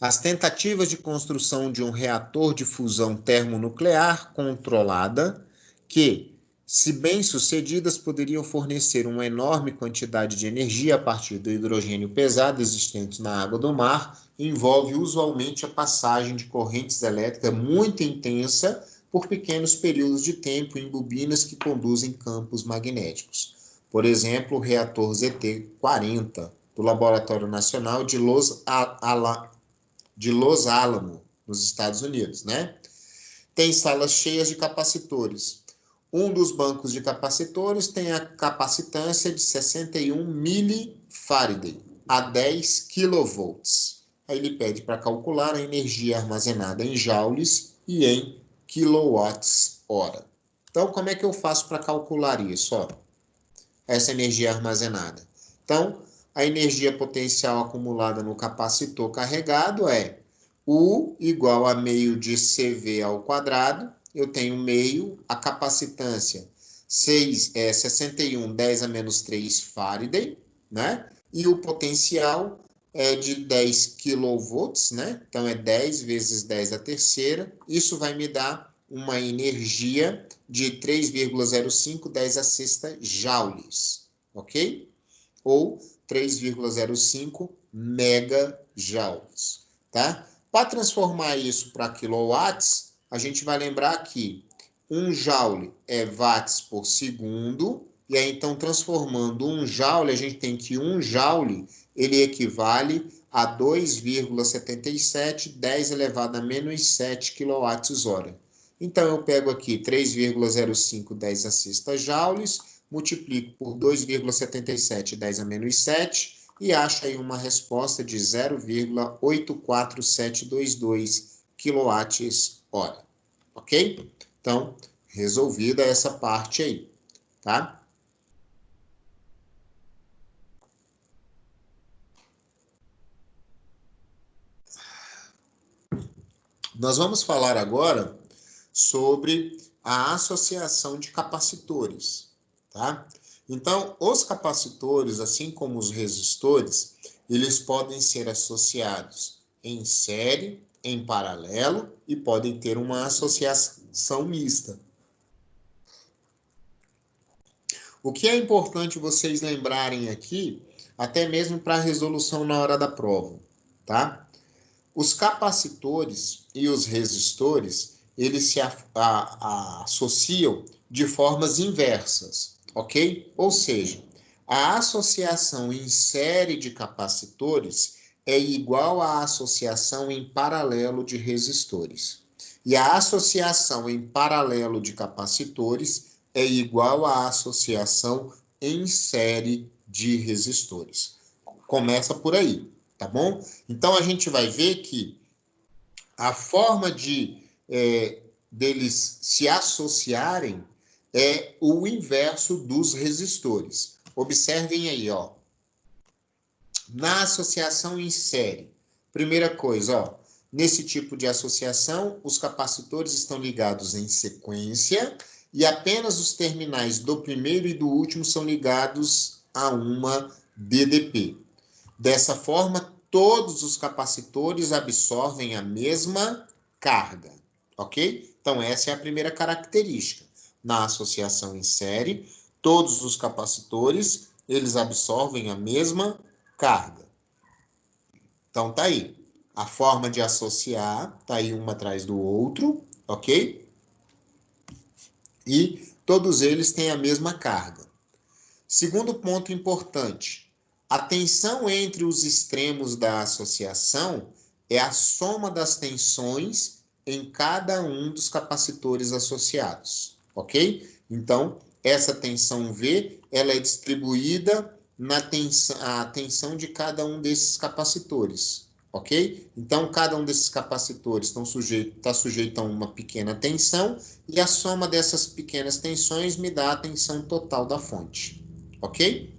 S3: as tentativas de construção de um reator de fusão termonuclear controlada, que, se bem-sucedidas, poderiam fornecer uma enorme quantidade de energia a partir do hidrogênio pesado existente na água do mar, envolve usualmente a passagem de correntes elétricas muito intensa por pequenos períodos de tempo em bobinas que conduzem campos magnéticos. Por exemplo, o reator ZT-40, do Laboratório Nacional de Los Alamos, nos Estados Unidos, né? Tem salas cheias de capacitores. Um dos bancos de capacitores tem a capacitância de 61 milifaraday a 10 kV. Aí ele pede para calcular a energia armazenada em joules e em quilowatts-hora. Então, como é que eu faço para calcular isso? Ó, essa energia armazenada. Então, a energia potencial acumulada no capacitor carregado é U igual a meio de CV ao quadrado. Eu tenho meio, a capacitância 61, 10 a menos 3 Faraday, né? E o potencial é de 10 kV, né? Então, é 10 vezes 10 a terceira. Isso vai me dar uma energia de 3,05, 10 a sexta joules, ok? Ou 3,05 megajoules, tá? Para transformar isso para quilowatts, a gente vai lembrar que 1 joule é watts por segundo, e aí então transformando 1 joule, a gente tem que 1 joule, ele equivale a 2,77, 10 elevado a menos 7 kWh. Então, eu pego aqui 3,05 10 a sexta joules, multiplico por 2,77 10 a menos 7 e acho aí uma resposta de 0,84722 kWh. Ok? Então, resolvida essa parte aí, tá? Nós vamos falar agora sobre a associação de capacitores, tá? Então, os capacitores, assim como os resistores, eles podem ser associados em série, em paralelo e podem ter uma associação mista. O que é importante vocês lembrarem aqui, até mesmo para a resolução na hora da prova, tá? Os capacitores e os resistores, eles se associam de formas inversas, ok? Ou seja, a associação em série de capacitores é igual à associação em paralelo de resistores. E a associação em paralelo de capacitores é igual à associação em série de resistores. Começa por aí, tá bom? Então, a gente vai ver que a forma deles se associarem é o inverso dos resistores. Observem aí, ó. Na associação em série, primeira coisa, ó, nesse tipo de associação, os capacitores estão ligados em sequência e apenas os terminais do primeiro e do último são ligados a uma DDP. Dessa forma, todos os capacitores absorvem a mesma carga, ok? Então, essa é a primeira característica. Na associação em série, todos os capacitores, eles absorvem a mesma carga. Então, tá aí. A forma de associar, tá aí um atrás do outro, ok? E todos eles têm a mesma carga. Segundo ponto importante, a tensão entre os extremos da associação é a soma das tensões em cada um dos capacitores associados, ok? Então, essa tensão V, ela é distribuída na tensão de cada um desses capacitores, ok? Então, cada um desses capacitores está sujeito a uma pequena tensão e a soma dessas pequenas tensões me dá a tensão total da fonte, ok?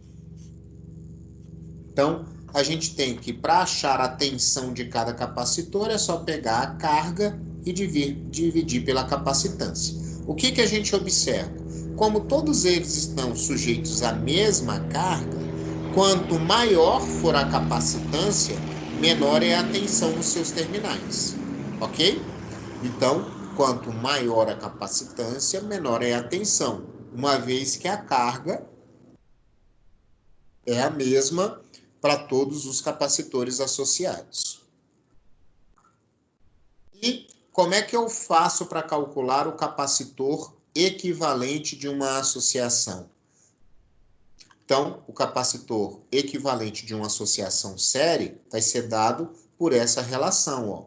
S3: Então, a gente tem que, para achar a tensão de cada capacitor, é só pegar a carga e dividir pela capacitância. O que a gente observa? Como todos eles estão sujeitos à mesma carga, quanto maior for a capacitância, menor é a tensão nos seus terminais, ok? Então, quanto maior a capacitância, menor é a tensão, uma vez que a carga é a mesma para todos os capacitores associados. E como é que eu faço para calcular o capacitor equivalente de uma associação? Então, o capacitor equivalente de uma associação série vai ser dado por essa relação, ó.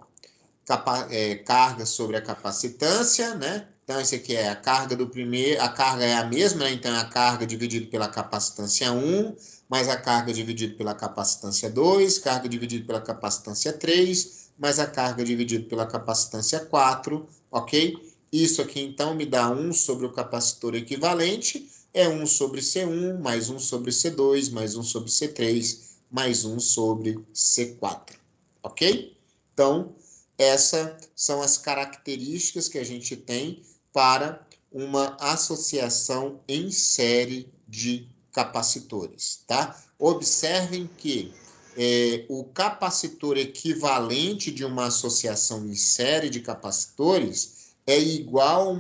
S3: Carga sobre a capacitância, né? Então, esse aqui é a carga do primeiro, a carga é a mesma, né? Então, é a carga dividida pela capacitância 1, mais a carga dividida pela capacitância 2, carga dividida pela capacitância 3, mais a carga dividida pela capacitância 4, ok? Isso aqui, então, me dá 1 sobre o capacitor equivalente, é 1 sobre C1, mais 1 sobre C2, mais 1 sobre C3, mais 1 sobre C4, ok? Então, essas são as características que a gente tem para uma associação em série de capacitores, tá? Observem que o capacitor equivalente de uma associação em série de capacitores é igual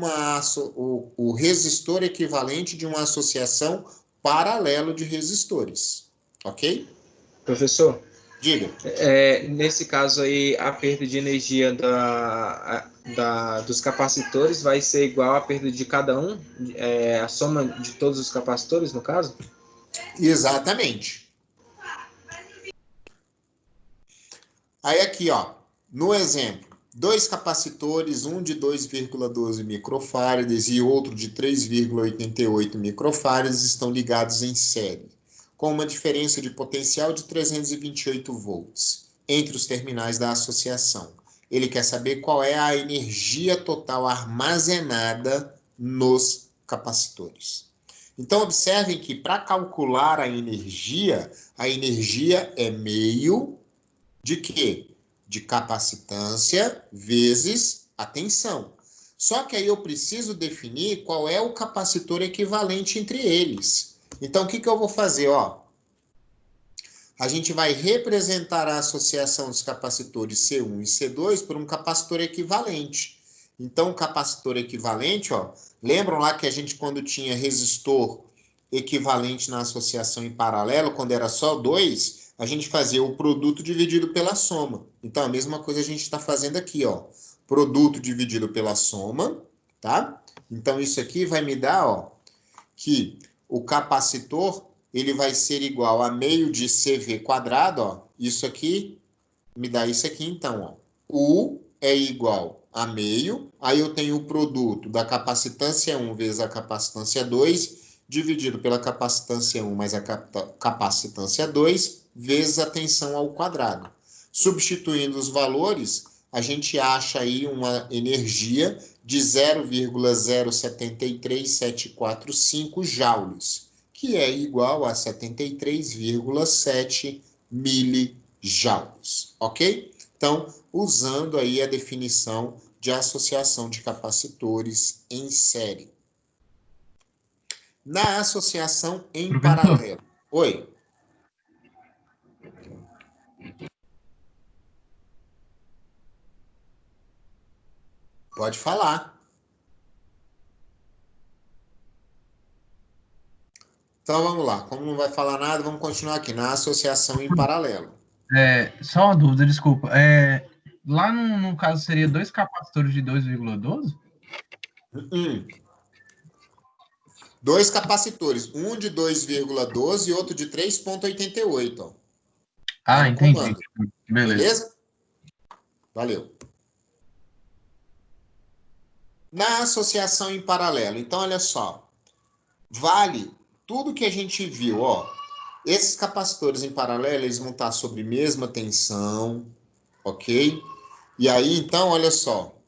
S3: o resistor equivalente de uma associação paralelo de resistores, ok?
S2: Professor,
S3: Diga.
S2: nesse caso aí, a perda de energia dos capacitores vai ser igual à perda de cada um? A soma de todos os capacitores, no caso?
S3: Exatamente. Aí aqui, ó, no exemplo, Dois capacitores, um de 2,12 microfarads e outro de 3,88 microfarads, estão ligados em série, com uma diferença de potencial de 328 volts entre os terminais da associação. Ele quer saber qual é a energia total armazenada nos capacitores. Então, observem que para calcular a energia é meio de quê? De capacitância vezes a tensão. Só que aí eu preciso definir qual é o capacitor equivalente entre eles. Então, o que eu vou fazer? Ó, a gente vai representar a associação dos capacitores C1 e C2 por um capacitor equivalente. Então, o capacitor equivalente, ó, lembram lá que a gente, quando tinha resistor equivalente na associação em paralelo, quando era só 2, a gente fazia o produto dividido pela soma. Então, a mesma coisa a gente está fazendo aqui, ó. Produto dividido pela soma, tá? Então, isso aqui vai me dar, ó, que o capacitor, ele vai ser igual a meio de CV quadrado, ó. Isso aqui me dá isso aqui, então, ó. U é igual a meio, aí eu tenho o produto da capacitância 1 vezes a capacitância 2, dividido pela capacitância 1 mais a capacitância 2, vezes a tensão ao quadrado. Substituindo os valores, a gente acha aí uma energia de 0,073745 joules, que é igual a 73,7 milijoules, ok? Então, usando aí a definição de associação de capacitores em série. Na associação em paralelo. Oi. Pode falar. Então, vamos lá. Como não vai falar nada, vamos continuar aqui. Na associação em paralelo.
S2: Só uma dúvida, desculpa. Lá no caso seria dois capacitores de 2,12?
S3: Dois capacitores, um de 2,12 e outro de 3,88.
S2: Ah, entendi.
S3: Comando.
S2: Beleza?
S3: Valeu. Na associação em paralelo, então, olha só. Vale tudo que a gente viu, ó. Esses capacitores em paralelo, eles vão estar sob mesma tensão, ok? E aí, então, olha só.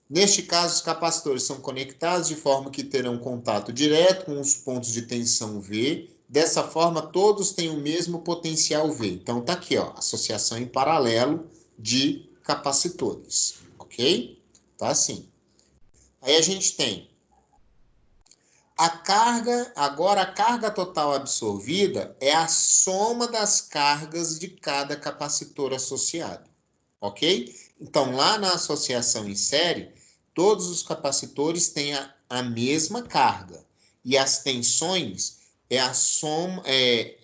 S3: Neste caso, os capacitores são conectados de forma que terão contato direto com os pontos de tensão V. Dessa forma, todos têm o mesmo potencial V. Então, tá aqui, ó, associação em paralelo de capacitores, ok? Tá assim. Aí a gente tem a carga, agora a carga total absorvida é a soma das cargas de cada capacitor associado, ok? Então, lá na associação em série, todos os capacitores têm a mesma carga. E as tensões é a soma,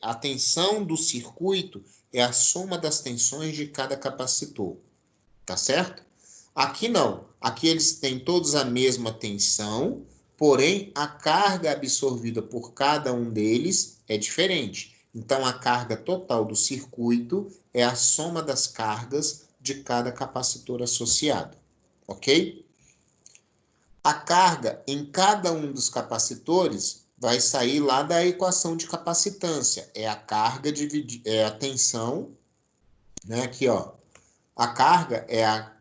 S3: a tensão do circuito é a soma das tensões de cada capacitor. Tá certo? Aqui não. Aqui eles têm todos a mesma tensão, porém a carga absorvida por cada um deles é diferente. Então, a carga total do circuito é a soma das cargas de cada capacitor associado, ok? A carga em cada um dos capacitores vai sair lá da equação de capacitância. É a carga é a tensão, né? Aqui, ó. A carga é a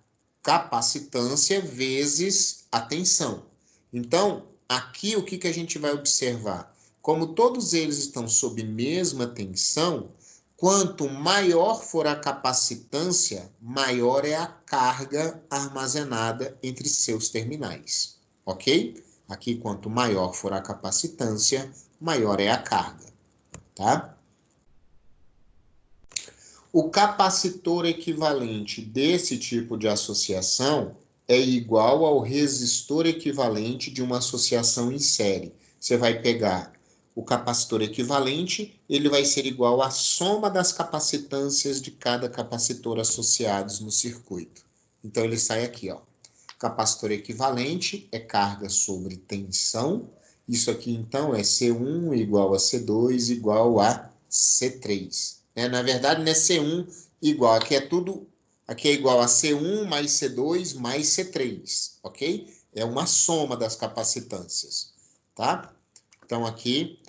S3: capacitância vezes a tensão. Então, aqui o que a gente vai observar? Como todos eles estão sob mesma tensão, quanto maior for a capacitância, maior é a carga armazenada entre seus terminais. Ok? Aqui, quanto maior for a capacitância, maior é a carga. Tá? O capacitor equivalente desse tipo de associação é igual ao resistor equivalente de uma associação em série. Você vai pegar o capacitor equivalente, ele vai ser igual à soma das capacitâncias de cada capacitor associados no circuito. Então, ele sai aqui, ó. Capacitor equivalente é carga sobre tensão. Isso aqui, então, é C1 igual a C2 igual a C3. Na verdade, não é C1 igual. Aqui é tudo Aqui é igual a C1 mais C2 mais C3, ok? É uma soma das capacitâncias, tá? Então, aqui,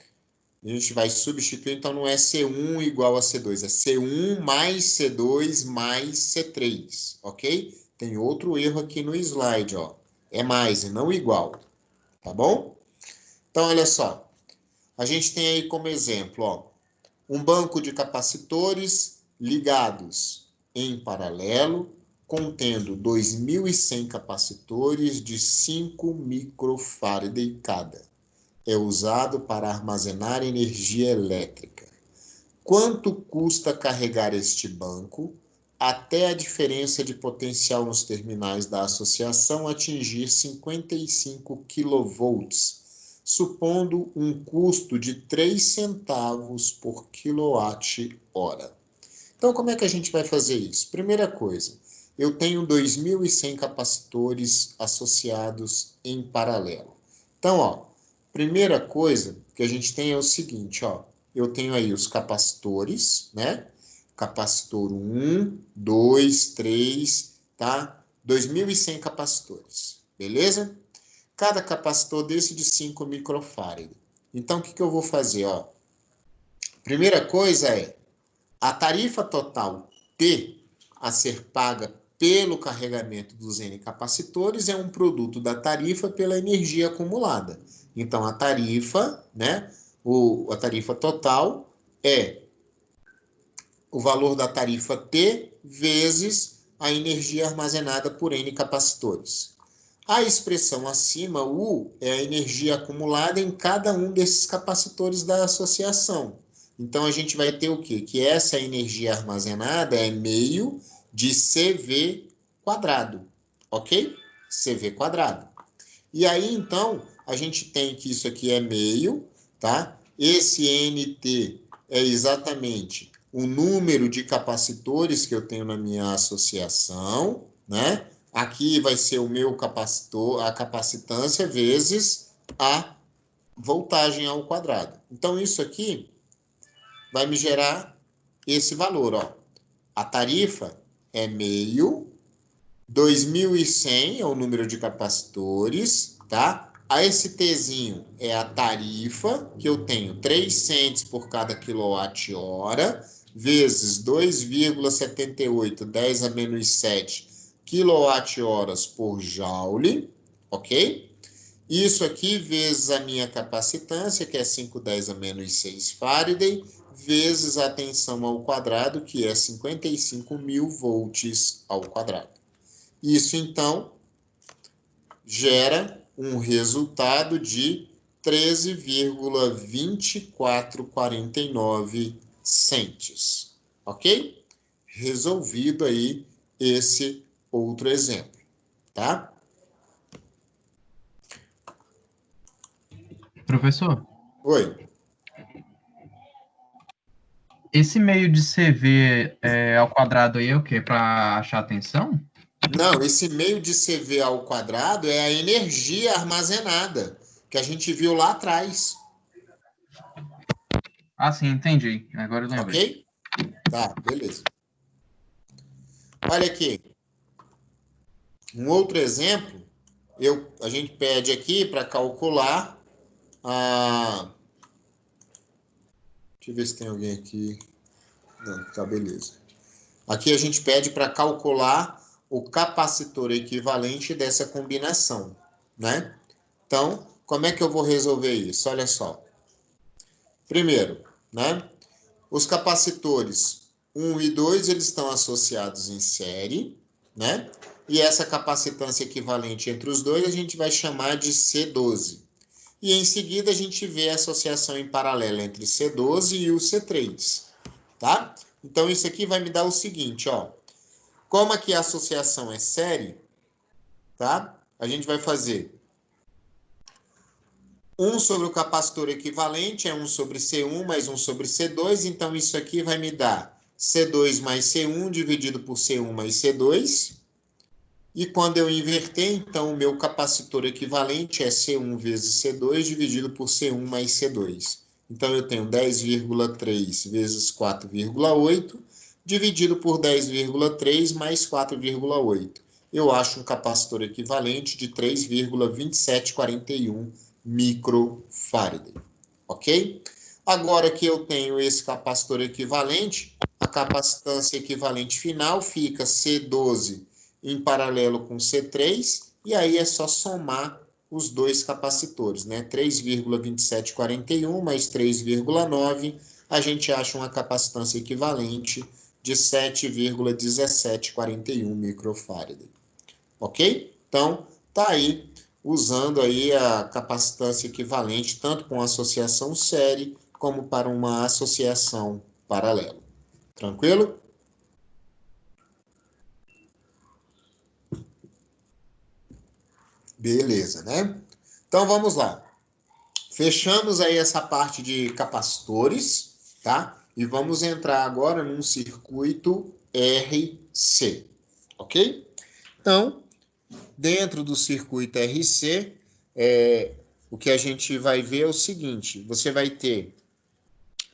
S3: a gente vai substituir, então não é C1 igual a C2, é C1 mais C2 mais C3, ok? Tem outro erro aqui no slide, ó. É mais e não igual, tá bom? Então, olha só. A gente tem aí como exemplo, ó, um banco de capacitores ligados em paralelo, contendo 2.100 capacitores de 5 microfarad cada. É usado para armazenar energia elétrica. Quanto custa carregar este banco até a diferença de potencial nos terminais da associação atingir 55 kV, supondo um custo de 3 centavos por quilowatt-hora? Então, como é que a gente vai fazer isso? Primeira coisa, eu tenho 2.100 capacitores associados em paralelo. Então, ó, primeira coisa que a gente tem é o seguinte, ó, eu tenho aí os capacitores, né? Capacitor 1, 2, 3, tá? 2.100 capacitores, beleza? Cada capacitor desse de 5 microfarad. Então, o que eu vou fazer, ó? Primeira coisa é a tarifa total T a ser paga pelo carregamento dos N capacitores é um produto da tarifa pela energia acumulada. Então, a tarifa, né, a tarifa total é o valor da tarifa T vezes a energia armazenada por N capacitores. A expressão acima, U, é a energia acumulada em cada um desses capacitores da associação. Então, a gente vai ter o quê? Que essa energia armazenada é meio de CV quadrado, ok? CV quadrado. E aí, então, a gente tem que isso aqui é meio, tá? Esse NT é exatamente o número de capacitores que eu tenho na minha associação, né? Aqui vai ser o meu capacitor, a capacitância vezes a voltagem ao quadrado. Então, isso aqui vai me gerar esse valor, ó. A tarifa é meio, 2.100 é o número de capacitores, tá? A esse Tzinho é a tarifa, que eu tenho 3 cents por cada quilowatt-hora, vezes 2,78, 10 a menos 7 quilowatt-horas por joule, ok? Isso aqui vezes a minha capacitância, que é 510 a menos 6 Faraday, vezes a tensão ao quadrado, que é 55.000 volts ao quadrado. Isso, então, gera um resultado de 13,2449 cents. Ok? Resolvido aí esse outro exemplo, tá?
S2: Professor,
S3: Oi.
S2: esse meio de CV ao quadrado aí é o quê? Para achar a tensão?
S3: Não, esse meio de CV ao quadrado é a energia armazenada, que a gente viu lá atrás.
S2: Ah, sim, entendi. Agora eu lembrei.
S3: Ok? Tá, beleza. Olha aqui. Um outro exemplo, a gente pede aqui para calcular a... Deixa eu ver se tem alguém aqui. Não, tá, beleza. Aqui a gente pede para calcular o capacitor equivalente dessa combinação, né? Então, como é que eu vou resolver isso? Olha só. Primeiro, né? Os capacitores 1 e 2, eles estão associados em série, né? E essa capacitância equivalente entre os dois a gente vai chamar de C12. E em seguida a gente vê a associação em paralelo entre C12 e o C3, tá? Então isso aqui vai me dar o seguinte, ó. Como aqui a associação é série, tá? A gente vai fazer 1 sobre o capacitor equivalente é 1 sobre C1 mais 1 sobre C2, então isso aqui vai me dar C2 mais C1 dividido por C1 mais C2. E quando eu inverter, então o meu capacitor equivalente é C1 vezes C2 dividido por C1 mais C2. Então eu tenho 10,3 vezes 4,8 dividido por 10,3 mais 4,8. Eu acho um capacitor equivalente de 3,2741 microfarad. Ok? Agora que eu tenho esse capacitor equivalente, a capacitância equivalente final fica C12 em paralelo com C3, e aí é só somar os dois capacitores, né? 3,2741 mais 3,9, a gente acha uma capacitância equivalente de 7,1741 microfarad. Ok? Então, tá aí, usando aí a capacitância equivalente, tanto com associação série, como para uma associação paralela. Tranquilo? Beleza, né? Então, vamos lá. Fechamos aí essa parte de capacitores, tá? E vamos entrar agora num circuito RC, ok? Então, dentro do circuito RC, o que a gente vai ver é o seguinte: você vai ter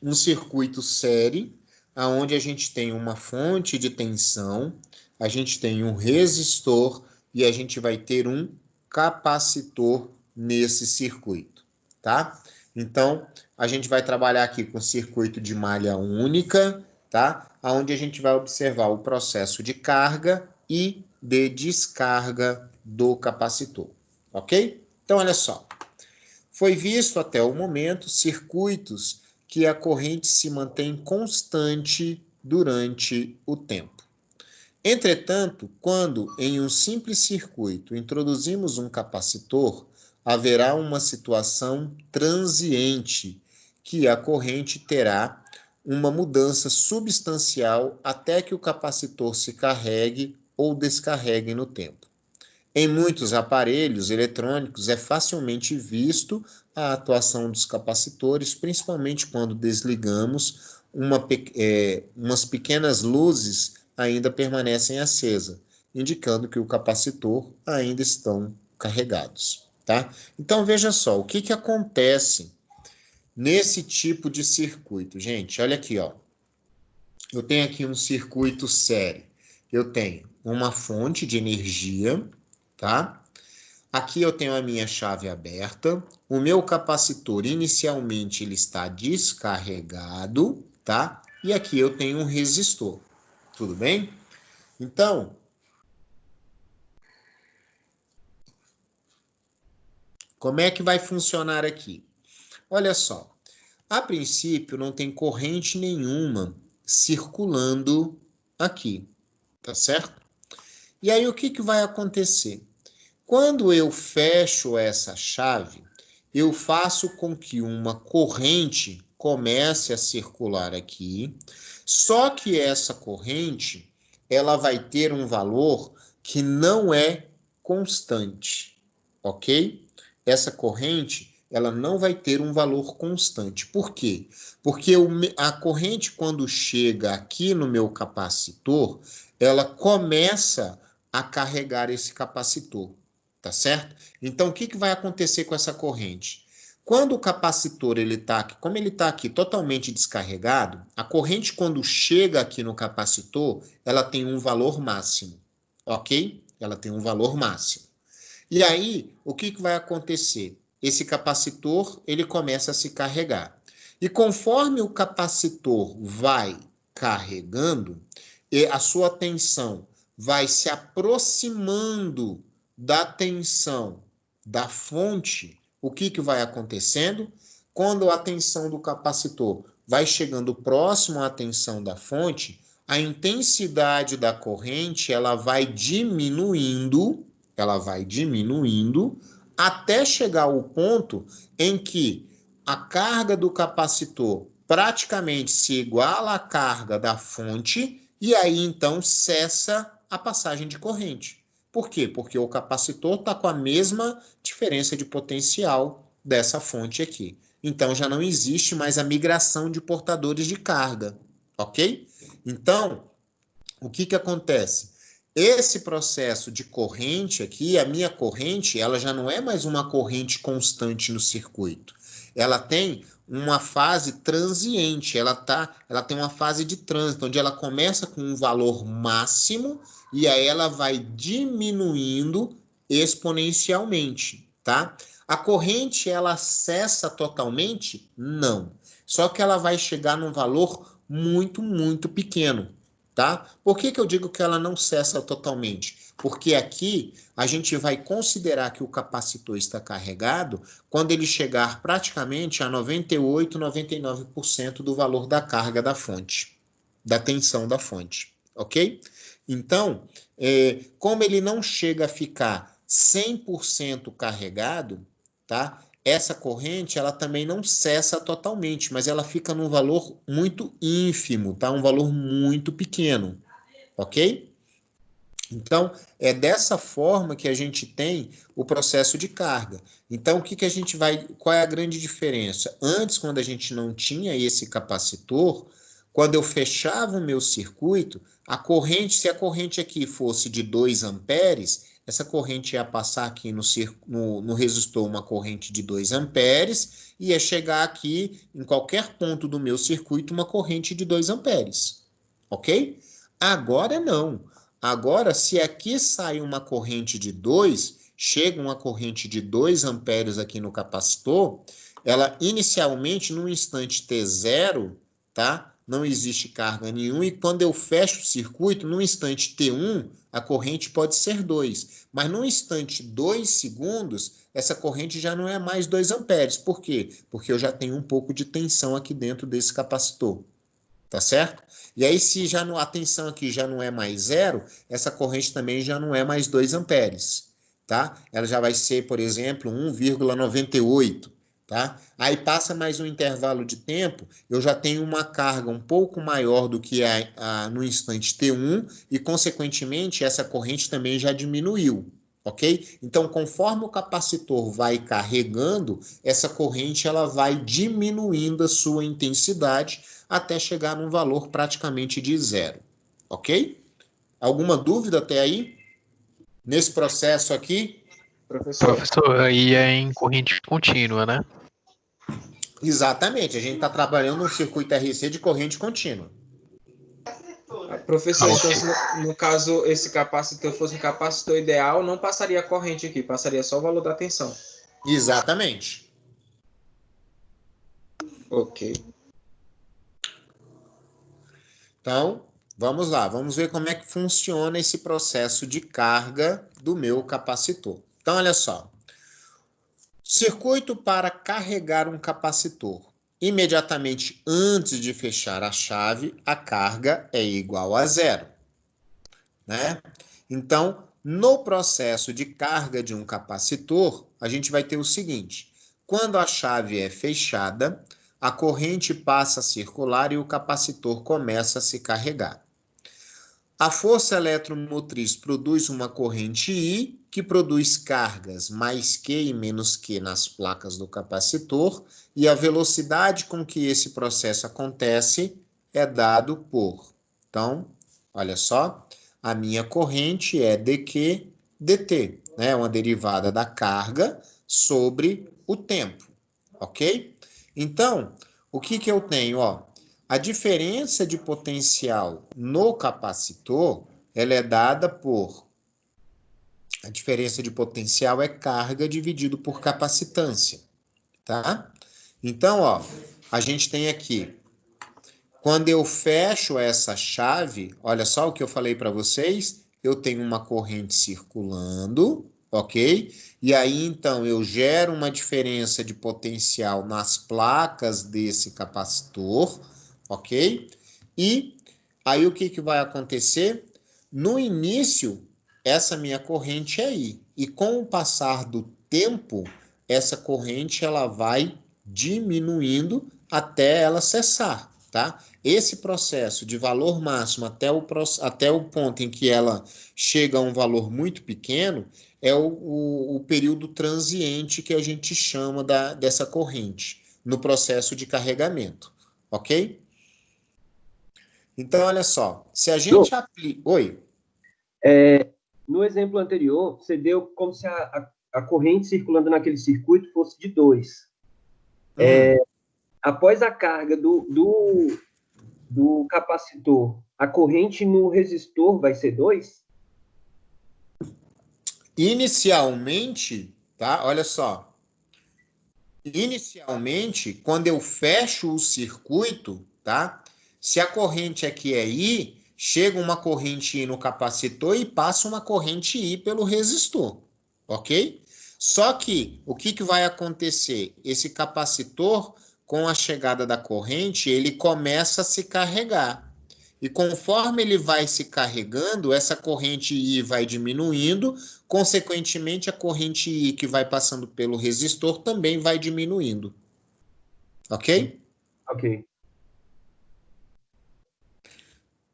S3: um circuito série, onde a gente tem uma fonte de tensão, a gente tem um resistor e a gente vai ter um capacitor nesse circuito, tá? Então, a gente vai trabalhar aqui com circuito de malha única, tá? Onde a gente vai observar o processo de carga e de descarga do capacitor, ok? Então, olha só. Foi visto até o momento circuitos que a corrente se mantém constante durante o tempo. Entretanto, quando em um simples circuito introduzimos um capacitor, haverá uma situação transiente, que a corrente terá uma mudança substancial até que o capacitor se carregue ou descarregue no tempo. Em muitos aparelhos eletrônicos é facilmente visto a atuação dos capacitores, principalmente quando desligamos umas pequenas luzes ainda permanecem acesas, indicando que o capacitor ainda estão carregados, tá? Então veja só, o que acontece nesse tipo de circuito, gente? Olha aqui, ó. Eu tenho aqui um circuito série. Eu tenho uma fonte de energia, tá? Aqui eu tenho a minha chave aberta, o meu capacitor inicialmente ele está descarregado, tá? E aqui eu tenho um resistor, tudo bem? Então, como é que vai funcionar aqui? Olha só, a princípio não tem corrente nenhuma circulando aqui, tá certo? E aí o que vai acontecer? Quando eu fecho essa chave, eu faço com que uma corrente comece a circular aqui, só que essa corrente, ela vai ter um valor que não é constante, ok? Essa corrente, ela não vai ter um valor constante. Por quê? Porque a corrente, quando chega aqui no meu capacitor, ela começa a carregar esse capacitor. Tá certo? Então, o que vai acontecer com essa corrente? Quando o capacitor, ele tá aqui, como ele está aqui totalmente descarregado, a corrente, quando chega aqui no capacitor, ela tem um valor máximo, ok? Ela tem um valor máximo. E aí, o que vai acontecer? Esse capacitor, ele começa a se carregar. E conforme o capacitor vai carregando, a sua tensão vai se aproximando da tensão da fonte, o que vai acontecendo? Quando a tensão do capacitor vai chegando próximo à tensão da fonte, a intensidade da corrente ela vai diminuindo até chegar ao ponto em que a carga do capacitor praticamente se iguala à carga da fonte e aí então cessa a passagem de corrente. Por quê? Porque o capacitor está com a mesma diferença de potencial dessa fonte aqui. Então, já não existe mais a migração de portadores de carga, ok? Então, o que acontece? Esse processo de corrente aqui, a minha corrente, ela já não é mais uma corrente constante no circuito. Ela tem uma fase transiente, ela tem uma fase de trânsito, onde ela começa com um valor máximo e aí ela vai diminuindo exponencialmente, tá? A corrente, ela cessa totalmente? Não. Só que ela vai chegar num valor muito, muito pequeno, tá? Por que eu digo que ela não cessa totalmente? Porque aqui a gente vai considerar que o capacitor está carregado quando ele chegar praticamente a 98, 99% do valor da carga da fonte, da tensão da fonte, ok? Então, como ele não chega a ficar 100% carregado, tá? Essa corrente, ela também não cessa totalmente, mas ela fica num valor muito ínfimo, tá? Um valor muito pequeno, ok? Então, é dessa forma que a gente tem o processo de carga. Então, qual é a grande diferença? Antes, quando a gente não tinha esse capacitor, quando eu fechava o meu circuito, se a corrente aqui fosse de 2 amperes, essa corrente ia passar aqui no resistor uma corrente de 2 amperes, e ia chegar aqui, em qualquer ponto do meu circuito, uma corrente de 2 amperes. Ok? Agora não. Agora, se aqui sai uma corrente de 2, chega uma corrente de 2 amperes aqui no capacitor, ela inicialmente, no instante T0, tá? Não existe carga nenhuma, e quando eu fecho o circuito, no instante T1, a corrente pode ser 2. Mas no instante 2 segundos, essa corrente já não é mais 2 amperes. Por quê? Porque eu já tenho um pouco de tensão aqui dentro desse capacitor. Tá certo? E aí, se a tensão aqui já não é mais 0, essa corrente também já não é mais 2 amperes, tá? Ela já vai ser, por exemplo, 1,98, tá? Aí passa mais um intervalo de tempo, eu já tenho uma carga um pouco maior do que no instante T1 e, consequentemente, essa corrente também já diminuiu, ok? Então, conforme o capacitor vai carregando, essa corrente ela vai diminuindo a sua intensidade até chegar num valor praticamente de 0, ok? Alguma dúvida até aí? Nesse processo aqui?
S5: Professor, aí é em corrente contínua, né?
S3: Exatamente, a gente está trabalhando no circuito RC de corrente contínua.
S2: Professor, então, se no caso esse capacitor fosse um capacitor ideal, não passaria a corrente aqui, passaria só o valor da tensão.
S3: Exatamente.
S2: Ok.
S3: Então, vamos lá, vamos ver como é que funciona esse processo de carga do meu capacitor. Então, olha só. Circuito para carregar um capacitor. Imediatamente antes de fechar a chave, a carga é igual a 0, né? Então, no processo de carga de um capacitor, a gente vai ter o seguinte: quando a chave é fechada, a corrente passa a circular e o capacitor começa a se carregar. A força eletromotriz produz uma corrente I, que produz cargas mais Q e menos Q nas placas do capacitor, e a velocidade com que esse processo acontece é dado por. Então, olha só, a minha corrente é dQ dt, né? Uma derivada da carga sobre o tempo, ok? Então, o que eu tenho, ó? A diferença de potencial no capacitor, ela é dada por... A diferença de potencial é carga dividido por capacitância, tá? Então, ó, a gente tem aqui, quando eu fecho essa chave, olha só o que eu falei para vocês, eu tenho uma corrente circulando, ok? E aí, então, eu gero uma diferença de potencial nas placas desse capacitor, ok? E aí o que vai acontecer? No início, essa minha corrente é I. E com o passar do tempo, essa corrente ela vai diminuindo até ela cessar, tá? Esse processo de valor máximo até o ponto em que ela chega a um valor muito pequeno é o período transiente que a gente chama dessa corrente no processo de carregamento, ok? Então, olha só, se a gente aplica... Oi?
S1: No exemplo anterior, você deu como se a corrente circulando naquele circuito fosse de 2. após a carga do capacitor, a corrente no resistor vai ser 2?
S3: Inicialmente, tá? Olha só. Inicialmente, quando eu fecho o circuito, tá? Se a corrente aqui é I, chega uma corrente I no capacitor e passa uma corrente I pelo resistor, ok? Só que, o que vai acontecer? Esse capacitor, com a chegada da corrente, ele começa a se carregar. E conforme ele vai se carregando, essa corrente I vai diminuindo, consequentemente, a corrente I que vai passando pelo resistor também vai diminuindo. Ok?
S1: Ok.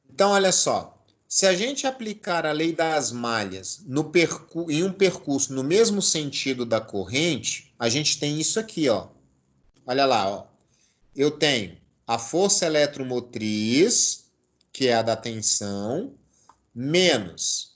S3: Então, olha só. Se a gente aplicar a lei das malhas em um percurso no mesmo sentido da corrente, a gente tem isso aqui, ó. Olha lá, ó. Eu tenho a força eletromotriz, que é a da tensão, menos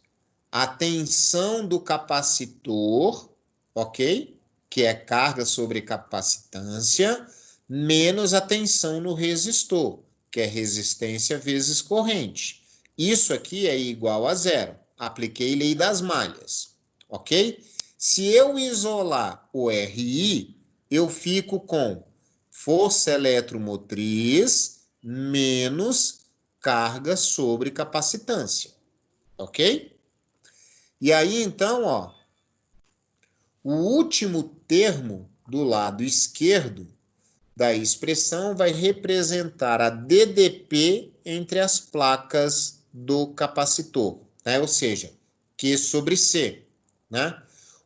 S3: a tensão do capacitor, ok? Que é carga sobre capacitância, menos a tensão no resistor, que é resistência vezes corrente. Isso aqui é igual a zero. Apliquei lei das malhas, ok? Se eu isolar o RI, eu fico com força eletromotriz menos carga sobre capacitância, ok? E aí, então, ó, o último termo do lado esquerdo da expressão vai representar a DDP entre as placas do capacitor, né? Ou seja, Q sobre C, né?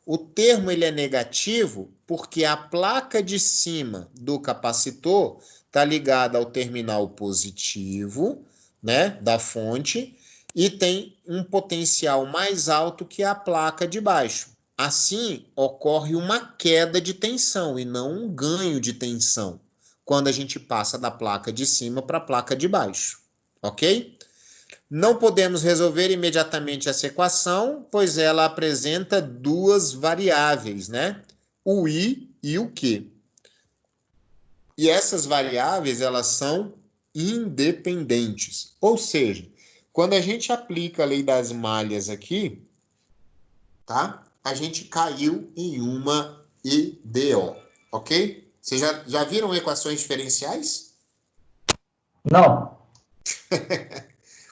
S3: O termo ele é negativo porque a placa de cima do capacitor está ligada ao terminal positivo, né, da fonte, e tem um potencial mais alto que a placa de baixo. Assim, ocorre uma queda de tensão e não um ganho de tensão quando a gente passa da placa de cima para a placa de baixo, ok? Não podemos resolver imediatamente essa equação, pois ela apresenta duas variáveis, né? O I e o Q. E essas variáveis, elas são independentes. Ou seja, quando a gente aplica a lei das malhas aqui, tá? A gente caiu em uma IDO, ok? Vocês já viram equações diferenciais?
S4: Não.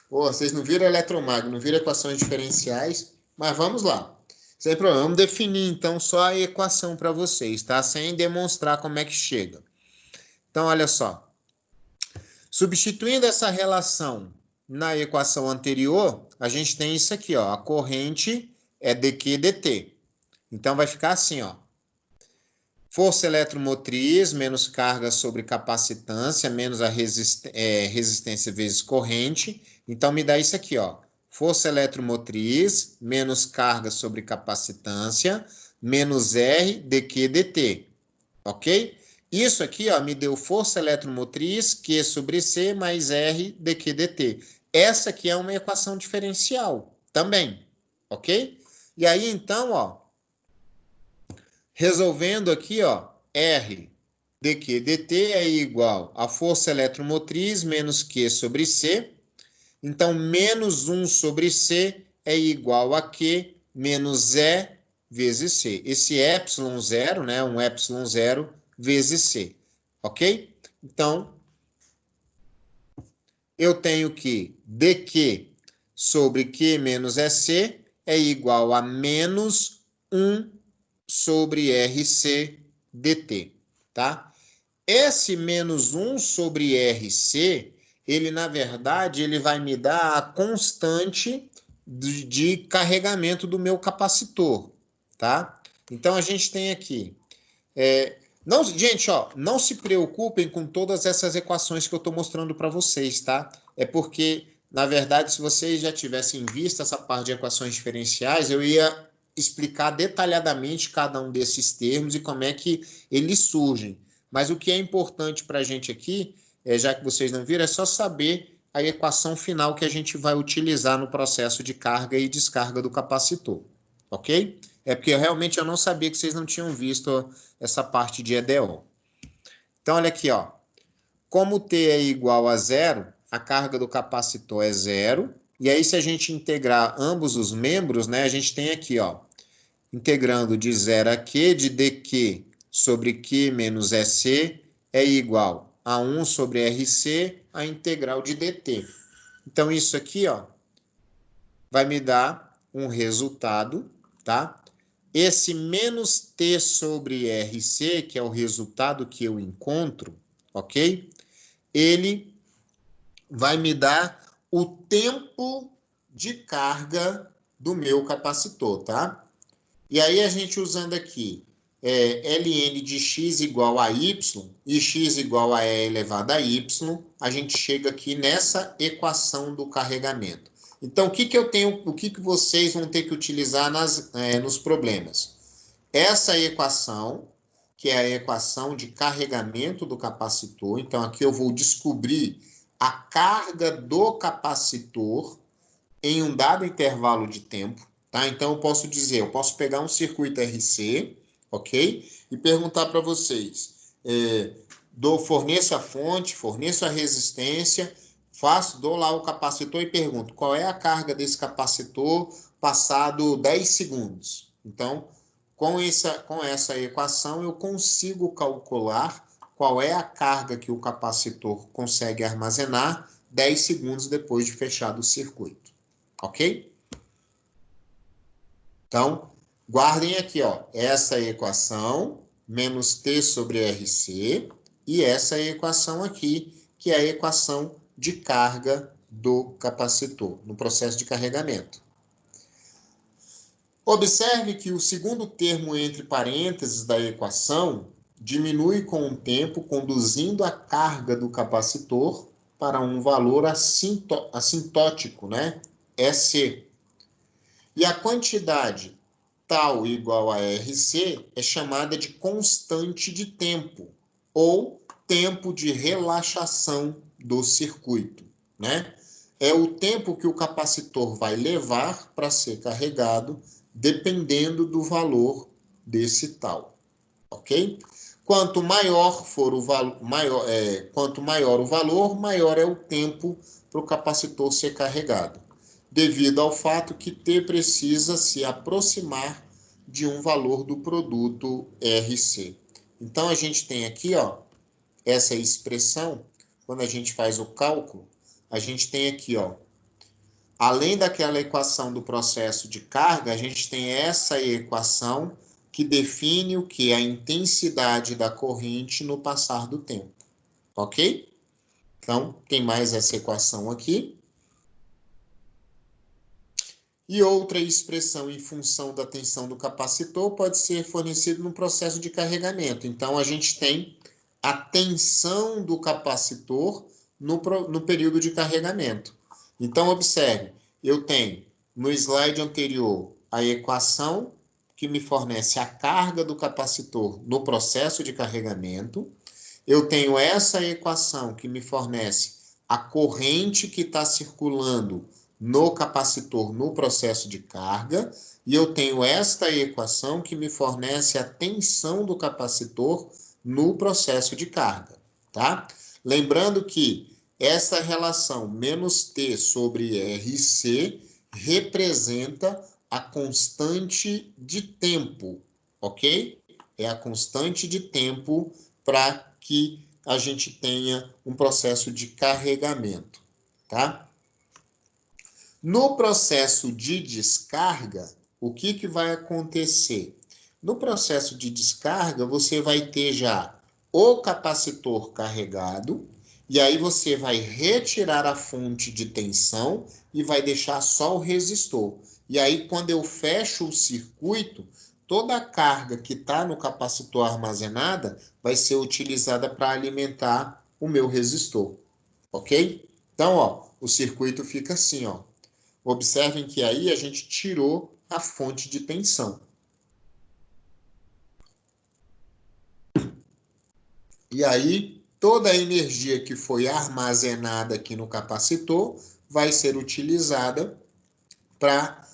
S3: Pô, vocês não viram eletromagno, não viram equações diferenciais, mas vamos lá. Sem problema, vamos definir então só a equação para vocês, tá? Sem demonstrar como é que chega. Então, olha só. Substituindo essa relação na equação anterior, a gente tem isso aqui, ó. A corrente é dQ dt. Então, vai ficar assim, ó. Força eletromotriz menos carga sobre capacitância menos a resistência vezes corrente. Então, me dá isso aqui, ó. Força eletromotriz menos carga sobre capacitância menos R dQ dt. Ok? Isso aqui, ó, me deu força eletromotriz Q sobre C mais R dQ dt. Essa aqui é uma equação diferencial também. Ok? E aí, então, ó, resolvendo aqui, ó, R dQ dt é igual a força eletromotriz menos Q sobre C. Então, menos 1 sobre C é igual a Q menos E vezes C. Esse ε0, né, um ε0 vezes C. Ok? Então, eu tenho que dQ sobre Q menos EC é igual a menos 1 sobre RC dt, tá? Esse menos 1 sobre RC, ele, na verdade, ele vai me dar a constante de carregamento do meu capacitor, tá? Então, a gente tem aqui... Não, gente, ó, não se preocupem com todas essas equações que eu estou mostrando para vocês, tá? É porque, na verdade, se vocês já tivessem visto essa parte de equações diferenciais, eu ia explicar detalhadamente cada um desses termos e como é que eles surgem. Mas o que é importante para a gente aqui, já que vocês não viram, é só saber a equação final que a gente vai utilizar no processo de carga e descarga do capacitor, ok? É porque realmente eu não sabia que vocês não tinham visto essa parte de EDO. Então, olha aqui, ó. Como T é igual a zero, a carga do capacitor é zero. E aí, se a gente integrar ambos os membros, né, a gente tem aqui, ó, integrando de 0 a Q, de dQ sobre Q menos EC é igual a 1 sobre RC, a integral de dt. Então, isso aqui, ó, vai me dar um resultado, tá? Esse menos T sobre RC, que é o resultado que eu encontro, ok? Ele vai me dar o tempo de carga do meu capacitor, tá? E aí, a gente usando aqui ln de x igual a y e x igual a e elevado a y, a gente chega aqui nessa equação do carregamento. Então, o que eu tenho, o que vocês vão ter que utilizar nos problemas? Essa equação, que é a equação de carregamento do capacitor. Então, aqui eu vou descobrir a carga do capacitor em um dado intervalo de tempo. Tá? Então, eu posso pegar um circuito RC, ok? E perguntar para vocês, forneço a fonte, forneço a resistência, dou lá o capacitor e pergunto, qual é a carga desse capacitor passado 10 segundos? Então, com essa equação, eu consigo calcular qual é a carga que o capacitor consegue armazenar 10 segundos depois de fechado o circuito. Ok? Então, guardem aqui, ó, essa equação, menos T sobre RC, e essa equação aqui, que é a equação de carga do capacitor, no processo de carregamento. Observe que o segundo termo entre parênteses da equação diminui com o tempo, conduzindo a carga do capacitor para um valor assintótico, né? EC. E a quantidade tal igual a RC é chamada de constante de tempo, ou tempo de relaxação do circuito, né? É o tempo que o capacitor vai levar para ser carregado, dependendo do valor desse tal, ok? Quanto maior o valor, maior é o tempo para o capacitor ser carregado, devido ao fato que T precisa se aproximar de um valor do produto RC. Então, a gente tem aqui, ó, essa expressão, quando a gente faz o cálculo, a gente tem aqui, ó, além daquela equação do processo de carga, a gente tem essa equação que define o que? A intensidade da corrente no passar do tempo. Ok? Então, tem mais essa equação aqui. E outra expressão em função da tensão do capacitor pode ser fornecido no processo de carregamento. Então, a gente tem a tensão do capacitor no período de carregamento. Então, observe, eu tenho no slide anterior a equação que me fornece a carga do capacitor no processo de carregamento. Eu tenho essa equação que me fornece a corrente que está circulando no capacitor no processo de carga, e eu tenho esta equação que me fornece a tensão do capacitor no processo de carga, tá? Lembrando que essa relação menos T sobre RC representa a constante de tempo, ok? É a constante de tempo para que a gente tenha um processo de carregamento, tá? No processo de descarga, o que vai acontecer? No processo de descarga, você vai ter já o capacitor carregado, e aí você vai retirar a fonte de tensão e vai deixar só o resistor. E aí, quando eu fecho o circuito, toda a carga que está no capacitor armazenada vai ser utilizada para alimentar o meu resistor, ok? Então, ó, o circuito fica assim, ó. Observem que aí a gente tirou a fonte de tensão. E aí, toda a energia que foi armazenada aqui no capacitor vai ser utilizada para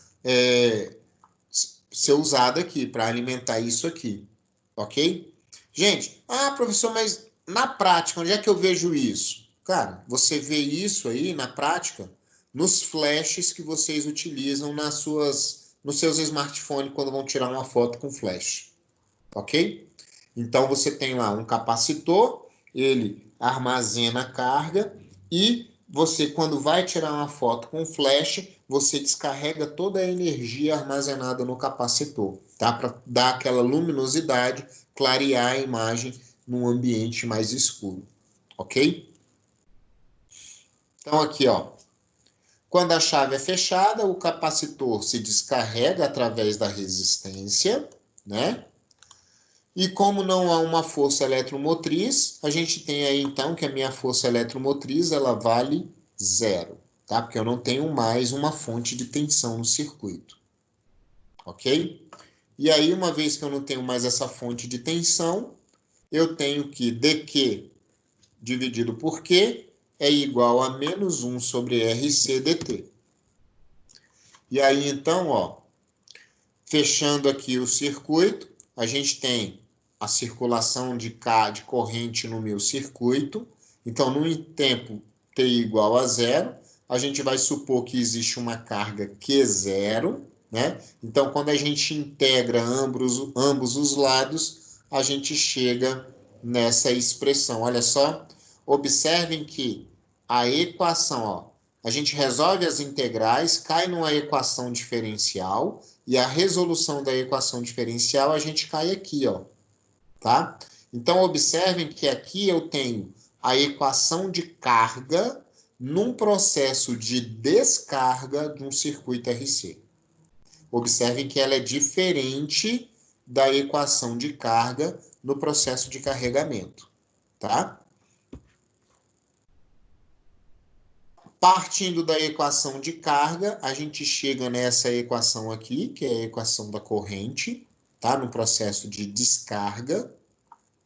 S3: ser usada aqui, para alimentar isso aqui. Ok? Gente, professor, mas na prática, onde é que eu vejo isso? Cara, você vê isso aí na prática nos flashes que vocês utilizam nos seus smartphones quando vão tirar uma foto com flash. Ok? Então, você tem lá um capacitor, ele armazena a carga e você, quando vai tirar uma foto com flash, você descarrega toda a energia armazenada no capacitor, tá? Para dar aquela luminosidade, clarear a imagem num ambiente mais escuro, ok? Então, aqui, ó. Quando a chave é fechada, o capacitor se descarrega através da resistência, né? E como não há uma força eletromotriz, a gente tem aí, então, que a minha força eletromotriz, ela vale 0, tá? Porque eu não tenho mais uma fonte de tensão no circuito, ok? E aí, uma vez que eu não tenho mais essa fonte de tensão, eu tenho que dQ dividido por Q é igual a menos 1 sobre RC dt. E aí, então, ó, fechando aqui o circuito, a gente tem a circulação de corrente no meu circuito. Então, no tempo t igual a 0, a gente vai supor que existe uma carga Q0, né? Então, quando a gente integra ambos os lados, a gente chega nessa expressão. Olha só, observem que a equação, ó, a gente resolve as integrais, cai numa equação diferencial, e a resolução da equação diferencial a gente cai aqui, ó, tá? Então, observem que aqui eu tenho a equação de carga num processo de descarga de um circuito RC. Observem que ela é diferente da equação de carga no processo de carregamento, tá? Partindo da equação de carga, a gente chega nessa equação aqui, que é a equação da corrente, tá? No processo de descarga,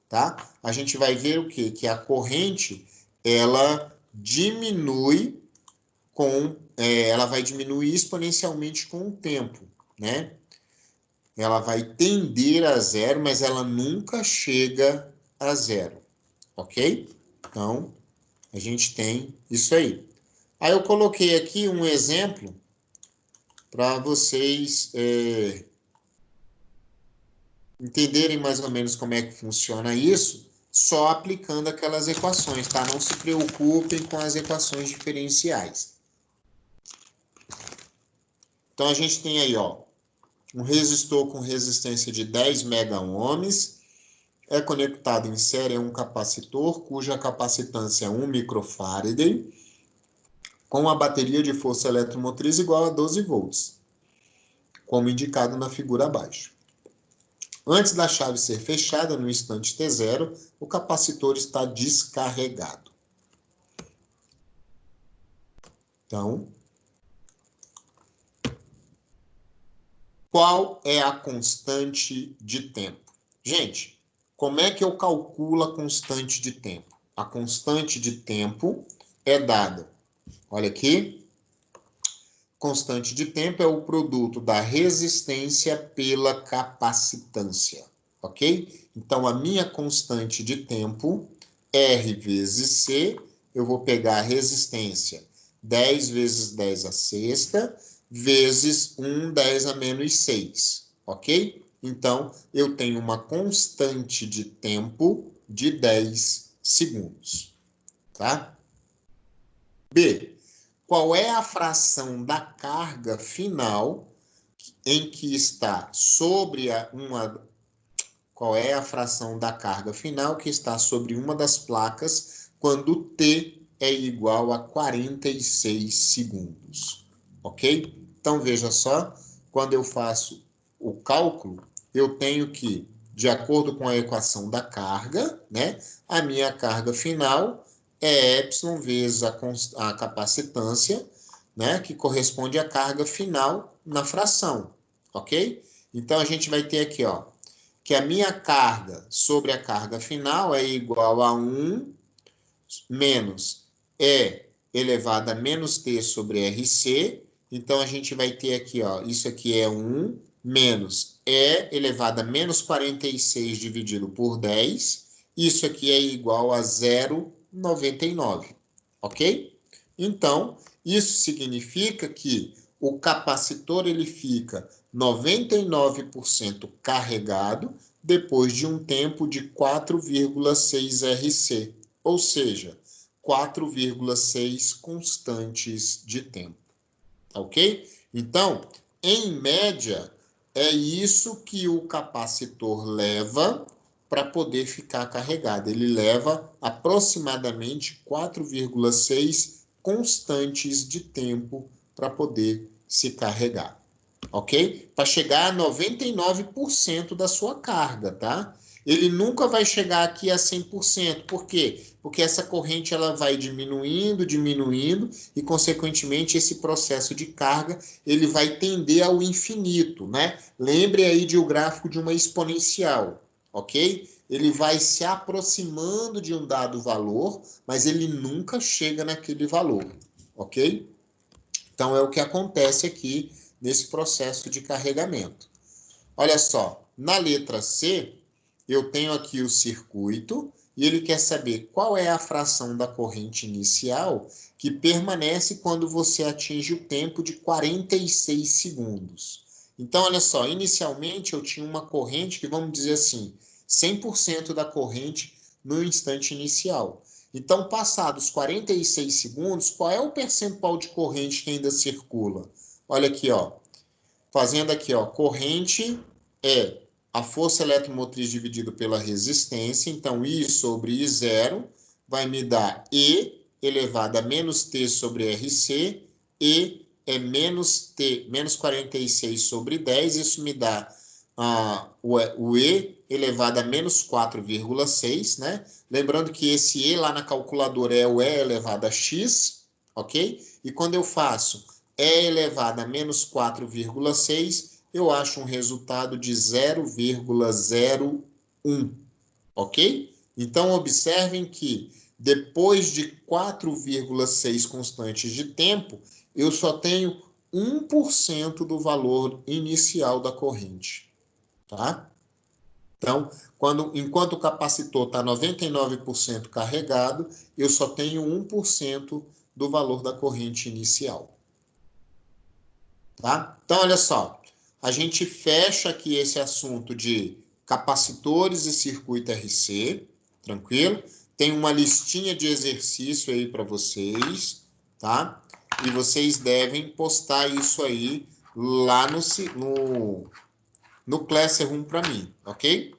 S3: tá? A gente vai ver o quê? Que a corrente, ela diminui ela vai diminuir exponencialmente com o tempo, né? Ela vai tender a 0, mas ela nunca chega a 0, ok? Então, a gente tem isso aí. Aí eu coloquei aqui um exemplo para vocês entenderem mais ou menos como é que funciona isso, só aplicando aquelas equações, tá? Não se preocupem com as equações diferenciais. Então, a gente tem aí, ó, um resistor com resistência de 10 megaohms, é conectado em série a um capacitor, cuja capacitância é 1 microfarad, com uma bateria de força eletromotriz igual a 12 volts, como indicado na figura abaixo. Antes da chave ser fechada, no instante T0, o capacitor está descarregado. Então, qual é a constante de tempo? Gente, como é que eu calculo a constante de tempo? A constante de tempo é dada, olha aqui, constante de tempo é o produto da resistência pela capacitância, ok? Então, a minha constante de tempo, R vezes C, eu vou pegar a resistência 10 vezes 10 à sexta, vezes 1, 10 a menos 6, ok? Então, eu tenho uma constante de tempo de 10 segundos, tá? B. Qual é a fração da carga final em que está sobre qual é a fração da carga final que está sobre uma das placas quando T é igual a 46 segundos, ok? Então, veja só, quando eu faço o cálculo, eu tenho que, de acordo com a equação da carga, né, a minha carga final é epsilon vezes a capacitância, né, que corresponde à carga final na fração, ok? Então, a gente vai ter aqui, ó, que a minha carga sobre a carga final é igual a 1 menos E elevado a menos T sobre RC. Então, a gente vai ter aqui, ó, isso aqui é 1 menos E elevado a menos 46 dividido por 10 isso aqui é igual a 0,99, ok? Então, isso significa que o capacitor ele fica 99% carregado depois de um tempo de 4,6 RC, ou seja, 4,6 constantes de tempo, ok? Então, em média, é isso que o capacitor leva para poder ficar carregado. Ele leva aproximadamente 4,6 constantes de tempo para poder se carregar, ok? Para chegar a 99% da sua carga, tá? Ele nunca vai chegar aqui a 100%. Por quê? Porque essa corrente ela vai diminuindo, diminuindo e, consequentemente, esse processo de carga ele vai tender ao infinito, né? Lembre aí de o gráfico de uma exponencial, ok? Ele vai se aproximando de um dado valor, mas ele nunca chega naquele valor, ok? Então, é o que acontece aqui nesse processo de carregamento. Olha só, na letra C, eu tenho aqui o circuito e ele quer saber qual é a fração da corrente inicial que permanece quando você atinge o tempo de 46 segundos. Então, olha só, inicialmente eu tinha uma corrente que, vamos dizer assim, 100% da corrente no instante inicial. Então, passados 46 segundos, qual é o percentual de corrente que ainda circula? Olha aqui, ó. Fazendo aqui, ó, corrente é a força eletromotriz dividido pela resistência. Então, I sobre I0 vai me dar E elevado a menos T sobre RC. E é menos T, menos 46 sobre 10. Isso me dá o E elevado a menos 4,6, né? Lembrando que esse E lá na calculadora é o E elevado a X, ok? E quando eu faço E elevado a menos 4,6, eu acho um resultado de 0,01, ok? Então, observem que depois de 4,6 constantes de tempo, eu só tenho 1% do valor inicial da corrente, tá? Então, enquanto o capacitor está 99% carregado, eu só tenho 1% do valor da corrente inicial. Tá? Então, olha só, a gente fecha aqui esse assunto de capacitores e circuito RC, tranquilo? Tem uma listinha de exercício aí para vocês, tá? E vocês devem postar isso aí lá no Classroom para mim, ok?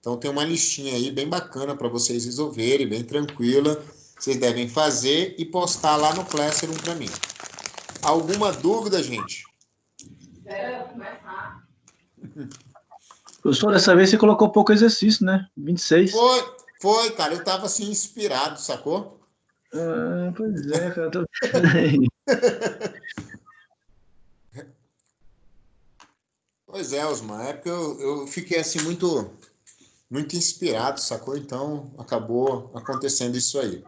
S3: Então, tem uma listinha aí bem bacana para vocês resolverem, bem tranquila. Vocês devem fazer e postar lá no Classroom para mim. Alguma dúvida, gente?
S4: Professor, dessa vez você colocou pouco exercício, né? 26.
S3: Foi, cara. Eu tava assim inspirado, sacou?
S4: Pois é, cara.
S3: Pois é, Osmar. É porque eu fiquei assim muito inspirado, sacou? Então acabou acontecendo isso aí.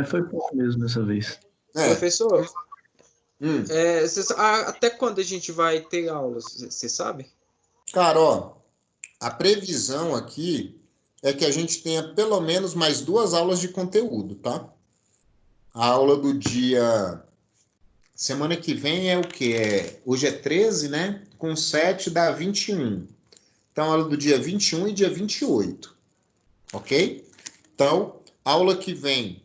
S4: Foi pouco mesmo dessa vez.
S2: Professor,
S3: Hum.
S2: até quando a gente vai ter aulas, você sabe?
S3: Cara, ó, a previsão aqui é que a gente tenha pelo menos mais 2 aulas de conteúdo, tá? A aula do dia... Semana que vem é o quê? Hoje é 13, né? Com 7 dá 21. Então, aula do dia 21 e dia 28. Ok? Então, aula que vem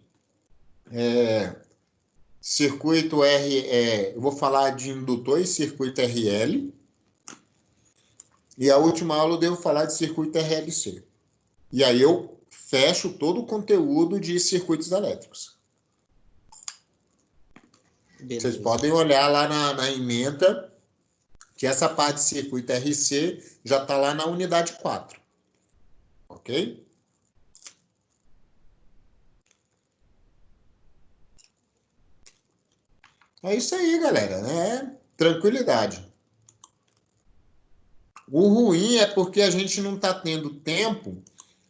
S3: circuito eu vou falar de indutor e circuito RL. E a última aula eu devo falar de circuito RLC. E aí eu fecho todo o conteúdo de circuitos elétricos.
S2: Beleza.
S3: Vocês podem olhar lá na ementa que essa parte de circuito RC já está lá na unidade 4. Ok? É isso aí, galera. Tranquilidade. O ruim é porque a gente não está tendo tempo